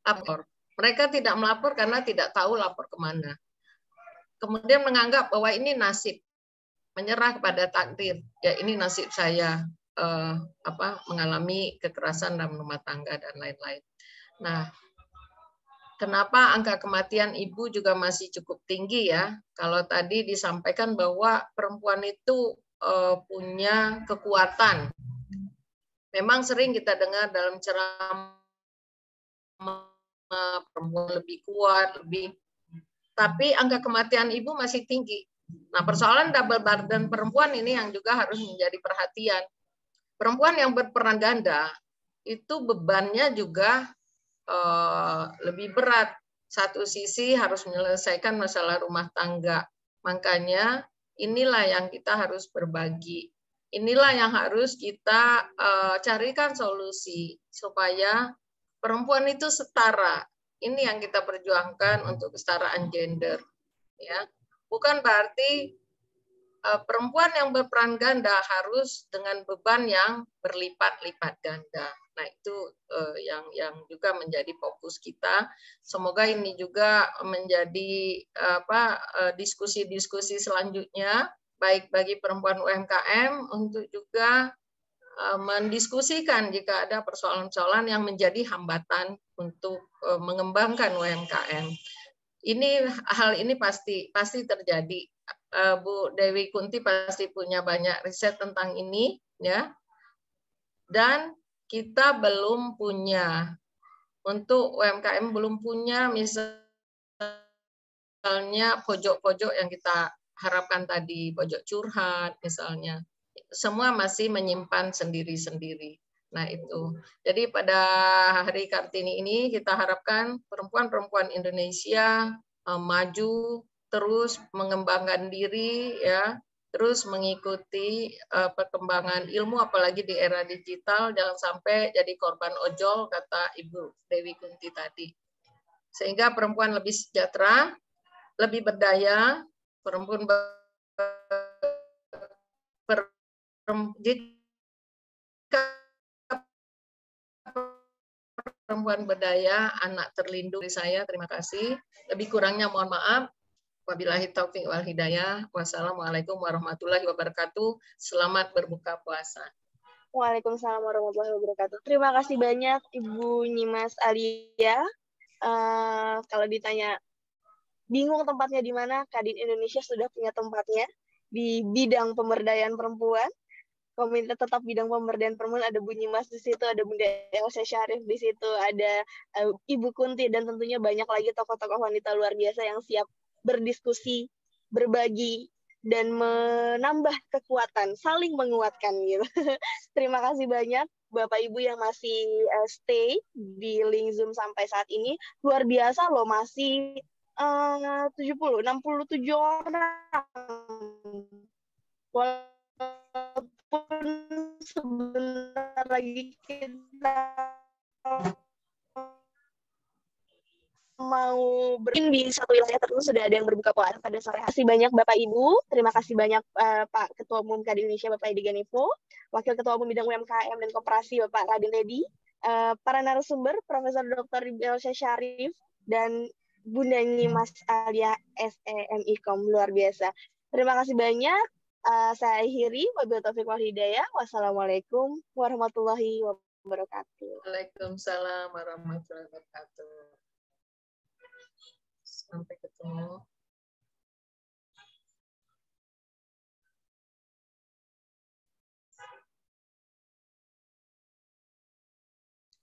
Lapor. Mereka tidak melapor karena tidak tahu lapor kemana. Kemudian menganggap bahwa ini nasib, menyerah kepada takdir. Ya, ini nasib saya mengalami kekerasan dalam rumah tangga dan lain-lain. Nah, kenapa angka kematian ibu juga masih cukup tinggi ya? Kalau tadi disampaikan bahwa perempuan itu punya kekuatan. Memang sering kita dengar dalam ceramah perempuan lebih kuat, tapi angka kematian ibu masih tinggi. Nah, persoalan double burden perempuan ini yang juga harus menjadi perhatian. Perempuan yang berperan ganda itu bebannya juga lebih berat. Satu sisi harus menyelesaikan masalah rumah tangga. Makanya inilah yang kita harus berbagi. inilah yang harus kita carikan solusi supaya perempuan itu setara. Ini yang kita perjuangkan untuk kesetaraan gender. Ya, bukan berarti perempuan yang berperan ganda harus dengan beban yang berlipat-lipat ganda. Nah, itu yang juga menjadi fokus kita. Semoga ini juga menjadi diskusi-diskusi selanjutnya, baik bagi perempuan UMKM untuk juga mendiskusikan jika ada persoalan-persoalan yang menjadi hambatan untuk mengembangkan UMKM. Hal ini pasti terjadi. Bu Dewi Kunti pasti punya banyak riset tentang ini, ya. Dan kita belum punya, untuk UMKM belum punya misalnya pojok-pojok yang kita harapkan tadi, pojok curhat misalnya. Semua masih menyimpan sendiri-sendiri. Nah, itu. Jadi pada Hari Kartini ini kita harapkan perempuan-perempuan Indonesia maju, terus mengembangkan diri, ya, terus mengikuti perkembangan ilmu, apalagi di era digital, jangan sampai jadi korban ojol, kata Ibu Dewi Kunti tadi. Sehingga perempuan lebih sejahtera, lebih berdaya, perempuan jika perempuan berdaya, anak terlindung. Dari saya, terima kasih. Lebih kurangnya mohon maaf. Wabillahi taufiq wal hidayah. Wassalamualaikum warahmatullahi wabarakatuh. Selamat berbuka puasa. Waalaikumsalam warahmatullahi wabarakatuh. Terima kasih banyak Ibu Nyimas Alia. Kalau ditanya bingung tempatnya di mana, Kadin Indonesia sudah punya tempatnya di bidang pemberdayaan perempuan. Komite tetap bidang pemberdayaan perempuan, ada Bu Nyimas di situ, ada Bunda Elsa Syarif di situ, ada Ibu Kunti, dan tentunya banyak lagi tokoh-tokoh wanita luar biasa yang siap berdiskusi, berbagi, dan menambah kekuatan, saling menguatkan gitu. Terima kasih banyak Bapak Ibu yang masih stay di link Zoom sampai saat ini. Luar biasa loh, masih 67 orang. Walaupun sebentar lagi kita mau di satu wilayah tertentu sudah ada yang berbuka puasa pada sore hari. Terima kasih banyak Bapak Ibu, terima kasih banyak Pak Ketua Umum Kadin Indonesia Bapak Edi Ganevo, Wakil Ketua Umum Bidang UMKM dan Koperasi Bapak Raden Ledi, para narasumber Profesor Dr. Elsa Syarif dan Bunda Nyimas Alia SEMIKOM, luar biasa. Terima kasih banyak. Saya akhiri, wabillahi taufiq wal hidayah. Wassalamualaikum warahmatullahi wabarakatuh. Waalaikumsalam warahmatullahi wabarakatuh. Sampai ketemu.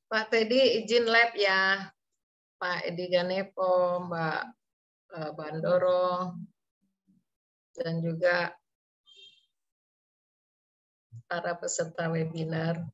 Pak Teddy izin lab ya. Pak Edi Ganevo, Mbak Bandoro, dan juga para peserta webinar.